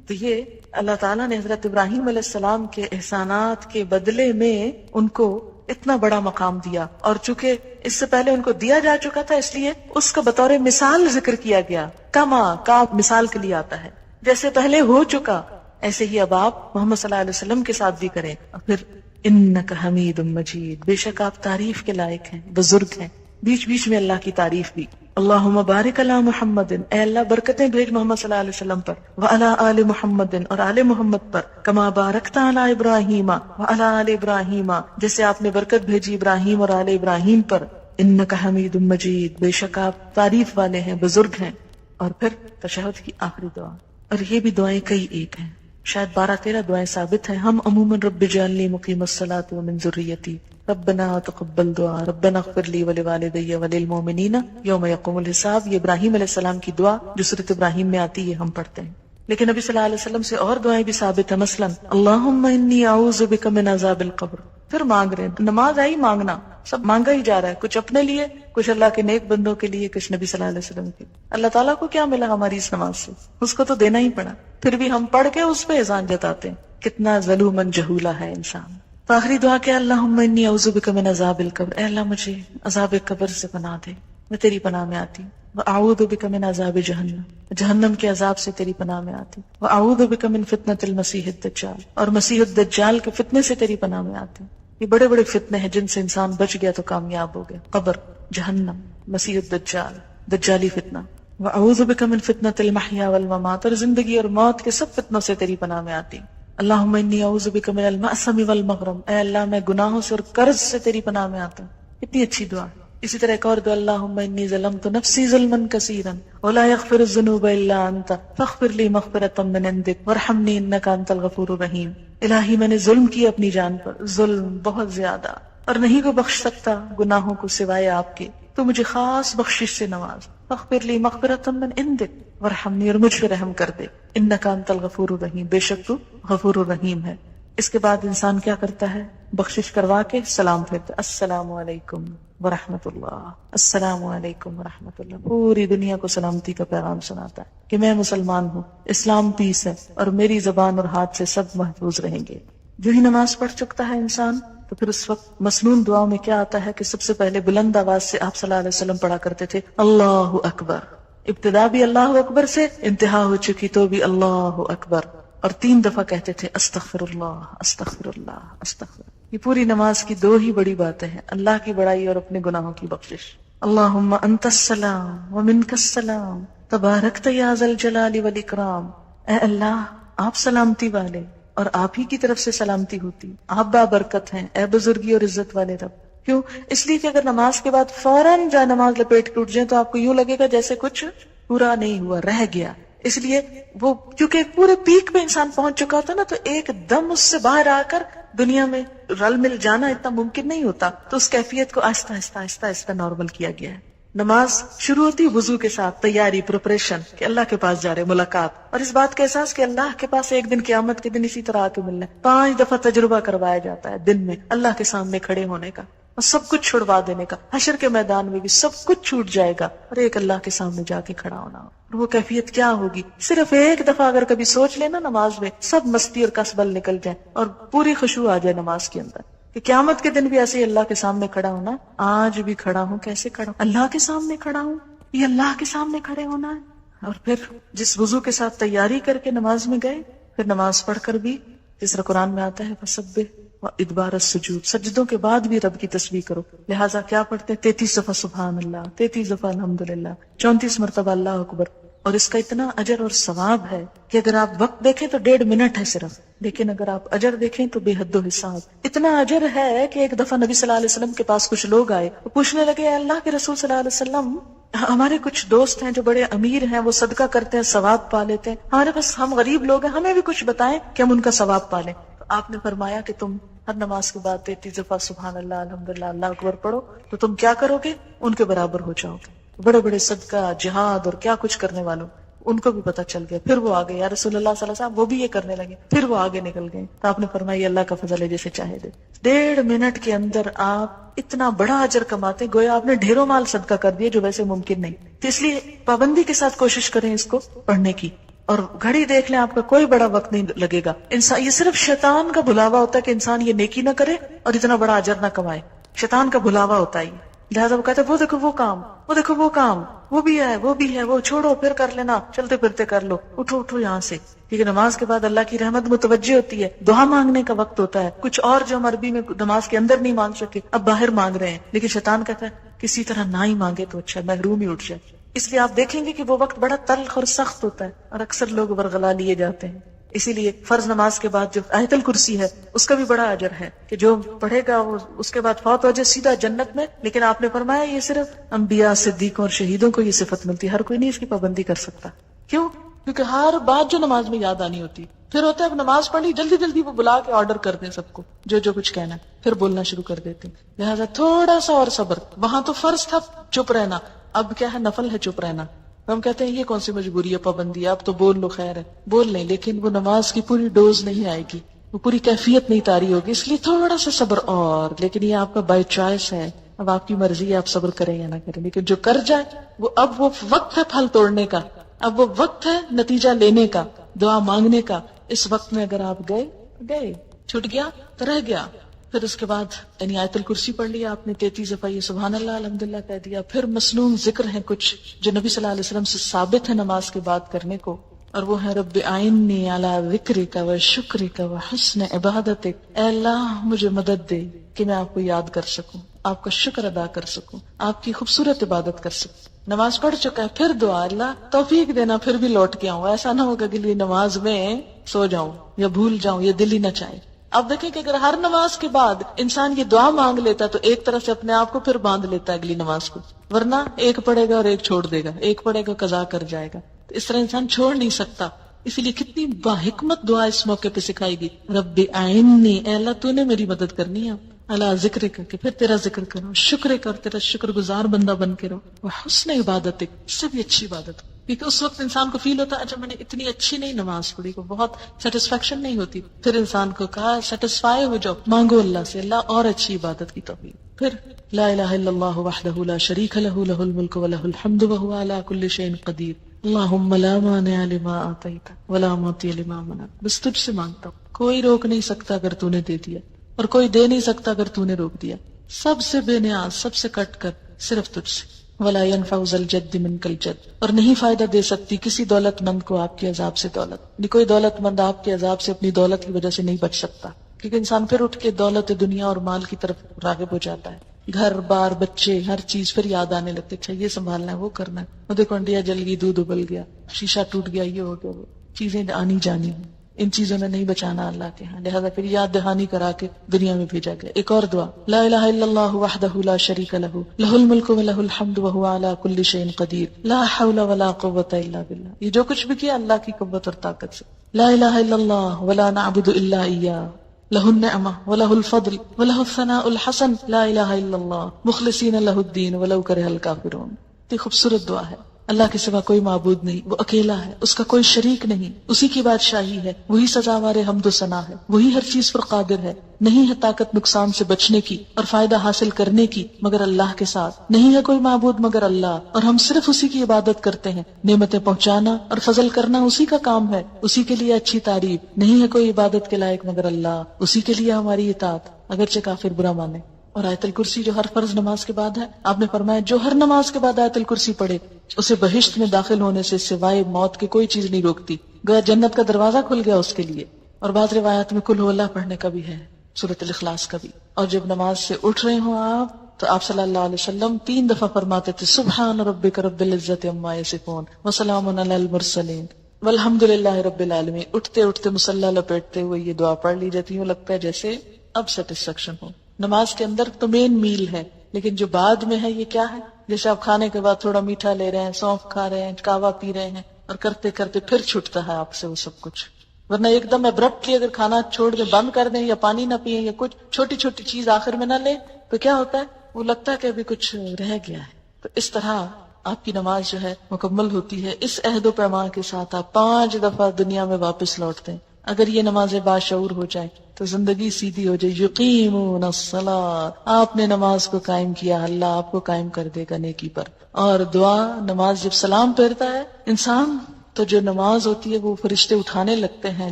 A: تو یہ اللہ تعالیٰ نے حضرت ابراہیم علیہ السلام کے احسانات کے بدلے میں ان کو اتنا بڑا مقام دیا, اور چونکہ اس سے پہلے ان کو دیا جا چکا تھا اس لیے اس کا بطور مثال ذکر کیا گیا. کما کا مثال کے لیے آتا ہے, جیسے پہلے ہو چکا ایسے ہی اب آپ محمد صلی اللہ علیہ وسلم کے ساتھ بھی کریں. اور پھر انک حمید مجید, بے شک آپ تعریف کے لائق ہیں, بزرگ ہیں. بیچ بیچ میں اللہ کی تعریف بھی. اللہم بارک علی محمد, اے اللہ برکتیں بھیج محمد صلی اللہ علیہ وسلم پر, وعلی آل محمد, اور آل محمد پر, کما بارکت علی ابراہیم وعلی آل ابراہیم, جیسے آپ نے برکت بھیجی ابراہیم اور آل ابراہیم پر. انک حمید مجید, بے شک آپ تعریف والے ہیں, بزرگ ہیں. اور پھر تشہد کی آخری دعا, اور یہ بھی دعائیں کئی ایک ہیں, شاید 12-13 دعائیں ثابت ہیں. ہم عموماً رب اجعلنی مقیم الصلاۃ ومن ذریتی, ربنا تقبل دعا, ربنا اغفر لی ولوالدی وللمؤمنین یوم یقوم الحساب. یہ ابراہیم علیہ السلام کی دعا جو سورۃ ابراہیم میں آتی ہے ہم پڑھتے ہیں. لیکن نبی صلی اللہ علیہ وسلم سے اور دعائیں بھی ثابت ہیں, مثلا اللہم انی اعوذ بک من عذاب القبر. پھر مانگ رہے ہیں, نماز آئی مانگنا, سب مانگا ہی جا رہا ہے, کچھ اپنے لیے, کچھ اللہ کے نیک بندوں کے لیے, کچھ نبی صلی اللہ علیہ وسلم کے. اللہ تعالیٰ کو کیا ملا ہماری اس نماز سے؟ اس کو تو دینا ہی پڑا, پھر بھی ہم پڑھ کے اس پہ اذان جتاتے ہیں. کتنا ظلومن جہولا ہے انسان. تو آخری دعا کیا, اللہم انی اعوذ بک من عذاب القبر, اے اللہ مجھے عذاب قبر سے پناہ دے, میں تیری پناہ میں آتی. واعوذ بک من عذاب جہنم, جہنم کے عذاب سے تیری پناہ میں آتی. واعوذ بک من فتنۃ المسیح الدجال, اور مسیح الدجال کے فتنے سے تیری پناہ میں آتی. یہ بڑے بڑے فتنے ہیں جن سے انسان بچ گیا تو کامیاب ہو گیا, قبر, جہنم, مسیح الدجال, دجالی فتنہ. واعوذ بک من فتنۃ المحیا والممات, اور زندگی اور موت کے سب فتنوں سے تیری پناہ میں آتی. اللہم انی اعوذ بک من المأثم والمغرم, اے اللہ میں گناہوں سے اور قرض سے تیری پناہ میں آتا ہوں. اتنی اچھی دعا. اسی طرح ایک اور دعا, اللہم انی ظلمت نفسی ظلما کثیرا ولا یغفر الذنوب الا انت فاغفر لی مغفرۃ من عندک وارحمنی انک انت الغفور الرحیم. الہی میں نے ظلم کیا اپنی جان پر, ظلم بہت زیادہ, اور نہیں کو بخش سکتا گناہوں کو سوائے آپ کے, تو مجھے خاص بخشش سے نواز. فاغفر لی مغفرۃ من عندک وارحمنی, اور مجھ پہ رحم کر دے. انک انت الغفور الرحیم, بے شک تو غفور الرحیم ہے. اس کے بعد انسان کیا کرتا ہے, بخشش کروا کے سلام پھیرتا, السلام علیکم ورحمۃ اللہ, السلام علیکم ورحمۃ اللہ. پوری دنیا کو سلامتی کا پیغام سناتا ہے کہ میں مسلمان ہوں, اسلام پیس ہے, اور میری زبان اور ہاتھ سے سب محفوظ رہیں گے. جو ہی نماز پڑھ چکتا ہے انسان تو پھر اس وقت مسنون دعاؤں میں کیا آتا ہے کہ سب سے پہلے بلند آواز سے آپ صلی اللہ علیہ وسلم پڑھا کرتے تھے اللہ اکبر. ابتدا بھی اللہ اکبر سے، انتہا ہو چکی تو بھی اللہ اکبر، اور 3 دفعہ کہتے تھے استغفر اللہ استغفر اللہ استغفر. یہ پوری نماز کی 2 ہی بڑی باتیں ہیں، اللہ کی بڑائی اور اپنے گناہوں کی بخشش. اللہم انت السلام ومنک السلام تبارکت یا ذا الجلال والاکرام. اے اللہ آپ سلامتی والے اور آپ ہی کی طرف سے سلامتی ہوتی، آپ بابرکت ہیں اے بزرگی اور عزت والے رب. کیوں؟ اس لیے کہ اگر نماز کے بعد فوراً جائے نماز لپیٹ کے اٹھ جائیں تو آپ کو یوں لگے گا جیسے کچھ پورا نہیں ہوا، رہ گیا. اس لیے وہ کیونکہ پورے پیک پہ انسان پہنچ چکا ہوتا نا، تو ایک دم اس سے باہر آ کر دنیا میں رل مل جانا اتنا ممکن نہیں ہوتا. تو اس کیفیت کو آہستہ آہستہ آہستہ آہستہ نارمل کیا گیا ہے. نماز شروع ہوتی وضو کے ساتھ، تیاری، پریپریشن کہ اللہ کے پاس جا رہے، ملاقات، اور اس بات کا احساس کہ اللہ کے پاس ایک دن قیامت کے دن اسی طرح آ کے ملنا ہے. 5 دفعہ تجربہ کروایا جاتا ہے دن میں اللہ کے سامنے کھڑے ہونے کا اور سب کچھ چھڑوا دینے کا. حشر کے میدان میں بھی سب کچھ چھوٹ جائے گا اور ایک اللہ کے سامنے جا کے کھڑا ہونا. اور وہ کیفیت کیا ہوگی؟ صرف ایک دفعہ اگر کبھی سوچ لینا نماز میں سب مستی اور کسبل نکل جائے اور پوری خشوع آ جائے نماز کے اندر کہ قیامت کے دن بھی ایسے ہی اللہ کے سامنے کھڑا ہونا. آج بھی کھڑا ہوں، کیسے کھڑا ہوں؟ اللہ کے سامنے کھڑا ہوں. یہ اللہ کے سامنے کھڑے ہونا ہے. اور پھر جس وضو کے ساتھ تیاری کر کے نماز میں گئے، پھر نماز پڑھ کر بھی جس طرح قرآن میں آتا ہے فسبح وادبار السجود، سجدوں کے بعد بھی رب کی تسبیح کرو. لہٰذا کیا پڑھتے؟ 33 دفعہ سبحان اللہ، 33 دفعہ الحمدللہ، 34 مرتبہ اللہ اکبر. اور اس کا اتنا اجر اور ثواب ہے کہ اگر آپ وقت دیکھیں تو 1.5 منٹ ہے صرف، لیکن اگر آپ اجر دیکھیں تو بے حد و حساب. اتنا اجر ہے کہ ایک دفعہ نبی صلی اللہ علیہ وسلم کے پاس کچھ لوگ آئے، وہ پوچھنے لگے اللہ کے رسول صلی اللہ علیہ وسلم، ہمارے کچھ دوست ہیں جو بڑے امیر ہیں، وہ صدقہ کرتے ہیں ثواب پا لیتے ہیں، ہمارے پاس ہم غریب لوگ ہیں، ہمیں بھی کچھ بتائیں کہ ہم ان کا ثواب پا لیں. تو آپ نے فرمایا کہ تم ہر نماز کے بعد 33 دفعہ سبحان اللہ الحمدللہ اللہ اکبر پڑھو تو تم کیا کرو گے؟ ان کے برابر ہو جاؤ گے. بڑے بڑے صدقہ، جہاد اور کیا کچھ کرنے والوں ان کو بھی پتہ چل گیا. پھر وہ آگے یا رسول اللہ صلی اللہ علیہ وسلم، وہ بھی یہ کرنے لگے، پھر وہ آگے نکل گئے. تو آپ نے فرمایا یہ اللہ کا فضل ہے، جسے چاہے دے. 1.5 منٹ کے اندر آپ اتنا بڑا اجر کماتے، گویا آپ نے ڈھیروں مال صدقہ کر دیے جو ویسے ممکن نہیں. تو اس لیے پابندی کے ساتھ کوشش کریں اس کو پڑھنے کی. اور گھڑی دیکھ لیں، آپ کا کوئی بڑا وقت نہیں لگے گا. انسان یہ صرف شیطان کا بھلاوا ہوتا ہے کہ انسان یہ نیکی نہ کرے اور اتنا بڑا اجر نہ کمائے. شیطان کا بھلاوا ہوتا ہے. لہٰذا وہ کہتا ہے وہ دیکھو وہ کام، وہ دیکھو وہ کام، وہ بھی ہے وہ بھی ہے، وہ چھوڑو پھر کر لینا، چلتے پھرتے کر لو، اٹھو اٹھو یہاں سے. کیونکہ نماز کے بعد اللہ کی رحمت متوجہ ہوتی ہے، دعا مانگنے کا وقت ہوتا ہے. کچھ اور جو ہم عربی میں نماز کے اندر نہیں مانگ سکے اب باہر مانگ رہے ہیں، لیکن شیطان کہتا ہے کسی طرح نہ ہی مانگے تو اچھا، محروم ہی اٹھ جائے. اس لیے آپ دیکھیں گے کہ وہ وقت بڑا تلخ اور سخت ہوتا ہے اور اکثر لوگ ورغلا لیے جاتے ہیں. اسی لیے فرض نماز کے بعد جو آیت الکرسی ہے اس کا بھی بڑا اجر ہے کہ جو پڑھے گا وہ اس کے بعد فوت ہو جائے سیدھا جنت میں. لیکن آپ نے فرمایا یہ صرف انبیاء، صدیقوں اور شہیدوں کو یہ صفت ملتی ہے، ہر کوئی نہیں اس کی پابندی کر سکتا. کیوں؟ کیونکہ ہر بات جو نماز میں یاد آنی ہوتی. پھر ہوتا ہے اب نماز پڑھی جلدی جلدی وہ بلا کے آرڈر کر دیں سب کو جو کچھ کہنا ہے، پھر بولنا شروع کر دیتے. لہٰذا تھوڑا سا اور صبر. وہاں تو فرض تھا چپ رہنا، اب کیا ہے نفل ہے چپ رہنا. ہم کہتے ہیں یہ کون سی مجبوری ہے، پابندی ہے، اب تو بول لو خیر ہے، بول لیں، لیکن وہ نماز کی پوری ڈوز نہیں آئے گی، وہ پوری کیفیت نہیں طاری ہوگی. اس لیے تھوڑا سا صبر اور، لیکن یہ آپ کا بائی چوائس ہے، اب آپ کی مرضی ہے آپ صبر کریں یا نہ کریں. لیکن جو کر جائے وہ اب وہ وقت ہے پھل توڑنے کا، اب وہ وقت ہے نتیجہ لینے کا، دعا مانگنے کا. اس وقت میں اگر آپ گئے چھوٹ گیا تو رہ گیا. پھر اس کے بعد یعنی آیت الکرسی پڑھ لیا آپ نے 33 دفعہ، یہ سبحان اللہ الحمدللہ کہہ دیا. پھر مسنون ذکر ہیں کچھ جو نبی صلی اللہ علیہ وسلم سے ثابت ہے نماز کے بعد کرنے کو، اور وہ ہے رب اعنی علی ذکرک و شکرک و حسن عبادتک. اے اللہ مجھے مدد دے کہ میں آپ کو یاد کر سکوں، آپ کا شکر ادا کر سکوں، آپ کی خوبصورت عبادت کر سکوں. نماز پڑھ چکا ہے، پھر دعا اللہ توفیق دینا پھر بھی لوٹ کے آؤں. ایسا نہ ہوگا کہ نماز میں سو جاؤں یا بھول جاؤں، یہ دل ہی نہ چاہے. اب دیکھیں کہ اگر ہر نماز کے بعد انسان یہ دعا مانگ لیتا تو ایک طرح سے اپنے آپ کو پھر باندھ لیتا ہے اگلی نماز کو، ورنہ ایک پڑھے گا اور ایک چھوڑ دے گا، ایک پڑھے گا قضا کر جائے گا. تو اس طرح انسان چھوڑ نہیں سکتا. اسی لیے کتنی باحکمت دعا اس موقع پہ سکھائی گئی، رب اعنی، اے اللہ تو نے میری مدد کرنی ہے، اللہ ذکر کر کے پھر تیرا ذکر کرو، شکر کر تیرا شکر گزار بندہ بن کے رہو، وہ حسن عبادت اس سے بھی اچھی عبادت. کیونکہ اس وقت انسان کو فیل ہوتا ہے اچھا میں نے اتنی اچھی نہیں نماز پڑھی، کو بہت سیٹسفیکشن نہیں ہوتی. پھر انسان کو کہا سیٹسفائی ہو جاؤ، مانگو اللہ سے اللہ اور اچھی عبادت کی توفیق. پھر لا الہ الا اللہ وحدہ لا شریک لہ لہ الملک ولہ الحمد وہو علی کل شیء قدیر. اللہم لا مانع لما آتیت ولا معطی لما منعت، بس تجھ سے مانگتا ہوں، کوئی روک نہیں سکتا اگر تو نے دے دیا، اور کوئی دے نہیں سکتا اگر تو نے روک دیا، سب سے بے نیاز، سب سے کٹ کر صرف تجھ سے۔ ولا ينفع ذا الجد منک الجد، اور نہیں فائدہ دے سکتی کسی دولت مند کو آپ کے عذاب سے دولت، کوئی دولت مند آپ کے عذاب سے اپنی دولت کی وجہ سے نہیں بچ سکتا، کیونکہ انسان پھر اٹھ کے دولت دنیا اور مال کی طرف راغب ہو جاتا ہے، گھر بار بچے ہر چیز پھر یاد آنے لگتے، اچھا یہ سنبھالنا ہے وہ کرنا ہے، وہ دیکھو انڈیا جل گئی، دودھ ابل گیا، شیشہ ٹوٹ گیا، یہ ہو گیا، وہ چیزیں آنی جانی ہیں، ان چیزوں نے نہیں بچانا اللہ کے ہاں، لہذا پھر یاد دہانی کرا کے دنیا میں بھیجا گیا۔ ایک اور دعا، لا الہ الا اللہ وحدہ لا شریک لہ لہ الملک ولہ الحمد وہو علی کل شیء قدیر لا حول ولا قوۃ الا باللہ، یہ جو کچھ بھی کیا اللہ کی قوت اور طاقت سے۔ لا الہ الا اللہ ولا نعبد الا ایاہ لہ النعمہ ولہ الفضل ولہ الثناء الحسن لا الہ الا اللہ مخلصین لہ الدین ولو کرہ الکافرون۔ یہ خوبصورت دعا ہے، اللہ کے سوا کوئی معبود نہیں، وہ اکیلا ہے، اس کا کوئی شریک نہیں، اسی کی بادشاہی ہے، وہی سزاوار حمد و ثنا ہے، وہی ہر چیز پر قادر ہے، نہیں ہے طاقت نقصان سے بچنے کی اور فائدہ حاصل کرنے کی مگر اللہ کے ساتھ، نہیں ہے کوئی معبود مگر اللہ، اور ہم صرف اسی کی عبادت کرتے ہیں، نعمتیں پہنچانا اور فضل کرنا اسی کا کام ہے، اسی کے لیے اچھی تعریف، نہیں ہے کوئی عبادت کے لائق مگر اللہ، اسی کے لیے ہماری اطاعت اگرچہ کافر برا مانے۔ اور آیت الکرسی جو ہر فرض نماز کے بعد ہے، آپ نے فرمایا جو ہر نماز کے بعد آیت الکرسی پڑھے اسے بہشت میں داخل ہونے سے سوائے موت کی کوئی چیز نہیں روکتی، گویا جنت کا دروازہ کھل گیا اس کے لیے۔ اور بعض روایات میں قل ھو اللہ پڑھنے کا بھی ہے، سورۃ الاخلاص کا بھی۔ اور جب نماز سے اٹھ رہے ہوں آپ تو آپ صلی اللہ علیہ وسلم 3 دفعہ فرماتے تھے سبحان ربک رب العزت عما یصفون وسلام علی المرسلین والحمد للہ رب العالمین۔ اٹھتے اٹھتے مصلی لپیٹتے ہوئے یہ دعا پڑھ لی جاتی ہے، لگتا ہے جیسے اب سیٹسفیکشن ہو۔ نماز کے اندر تو مین میل ہے، لیکن جو بعد میں ہے یہ کیا ہے؟ جیسے آپ کھانے کے بعد تھوڑا میٹھا لے رہے ہیں، سونف کھا رہے ہیں، کہوہ پی رہے ہیں، اور کرتے کرتے پھر چھوٹتا ہے آپ سے وہ سب کچھ، ورنہ ایک دم ابرپٹلی اگر کھانا چھوڑ کے بند کر دیں یا پانی نہ پیئیں یا کچھ چھوٹی چھوٹی چیز آخر میں نہ لیں تو کیا ہوتا ہے؟ وہ لگتا ہے کہ ابھی کچھ رہ گیا ہے۔ تو اس طرح آپ کی نماز جو ہے مکمل ہوتی ہے، اس عہد و پیمان کے ساتھ آپ 5 دفعہ دنیا میں واپس لوٹتے ہیں۔ اگر یہ نمازیں باشعور ہو جائیں تو زندگی سیدھی ہو جائے۔ یقیمون الصلاۃ، آپ نے نماز کو قائم کیا، اللہ آپ کو قائم کر دے گا نیکی پر۔ اور دعا، نماز جب سلام پھیرتا ہے انسان تو جو نماز ہوتی ہے وہ فرشتے اٹھانے لگتے ہیں،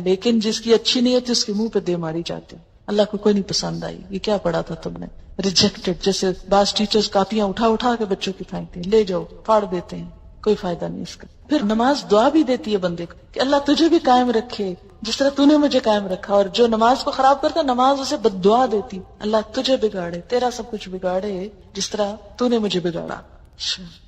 A: لیکن جس کی اچھی نیت اس کے منہ پہ دے ماری جاتی ہے، اللہ کو کوئی نہیں پسند آئی، یہ کیا پڑھا تھا تم نے، ریجیکٹڈ۔ جیسے بعض ٹیچرز کاپیاں اٹھا اٹھا کے بچوں کی پھینکتے ہیں، لے جاؤ، پھاڑ دیتے ہیں، کوئی فائدہ نہیں اس کا۔ پھر نماز دعا بھی دیتی ہے بندے کو کہ اللہ تجھے بھی قائم رکھے جس طرح تو نے مجھے قائم رکھا، اور جو نماز کو خراب کرتا نماز اسے بد دعا دیتی، اللہ تجھے بگاڑے، تیرا سب کچھ بگاڑے جس طرح تو نے مجھے بگاڑا۔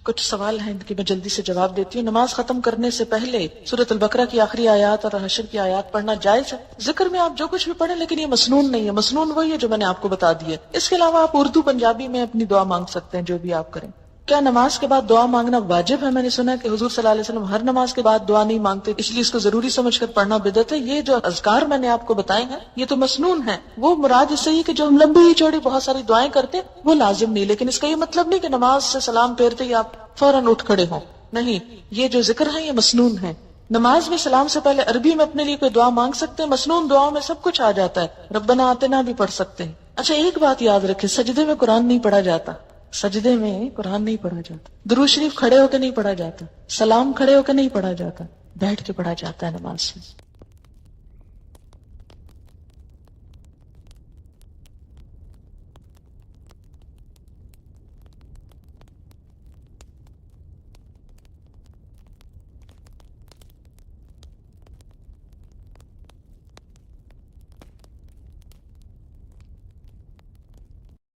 A: کچھ سوال ہیں ان کے میں جلدی سے جواب دیتی ہوں۔ نماز ختم کرنے سے پہلے سورۃ البقرہ کی آخری آیات اور حشر کی آیات پڑھنا جائز ہے؟ ذکر میں آپ جو کچھ بھی پڑھیں، لیکن یہ مسنون نہیں ہے، مسنون وہی ہے جو میں نے آپ کو بتا دی ہے۔ اس کے علاوہ آپ اردو پنجابی میں اپنی دعا مانگ سکتے ہیں، جو بھی آپ کریں۔ کیا نماز کے بعد دعا مانگنا واجب ہے؟ میں نے سنا کہ حضور صلی اللہ علیہ وسلم ہر نماز کے بعد دعا نہیں مانگتے، اس لیے اس کو ضروری سمجھ کر پڑھنا بدعت ہے۔ یہ جو اذکار میں نے آپ کو بتائے ہیں یہ تو مسنون ہے، وہ مراد اس سے ہی کہ جو ہم لمبی چوڑی بہت ساری دعائیں کرتے وہ لازم نہیں، لیکن اس کا یہ مطلب نہیں کہ نماز سے سلام پھیرتے ہی آپ فوراً اٹھ کھڑے ہوں، نہیں، یہ جو ذکر ہے یہ مسنون ہے۔ نماز میں سلام سے پہلے عربی میں اپنے لیے کوئی دعا مانگ سکتے ہیں، مسنون دعاؤں میں سب کچھ آ جاتا ہے، ربنا آتنا بھی پڑھ سکتے ہیں۔ اچھا ایک بات یاد رکھیں، سجدے میں قرآن نہیں پڑھا جاتا، سجدے میں قرآن نہیں پڑھا جاتا، درود شریف کھڑے ہو کے نہیں پڑھا جاتا، سلام کھڑے ہو کے نہیں پڑھا جاتا، بیٹھ کے پڑھا جاتا ہے نماز میں۔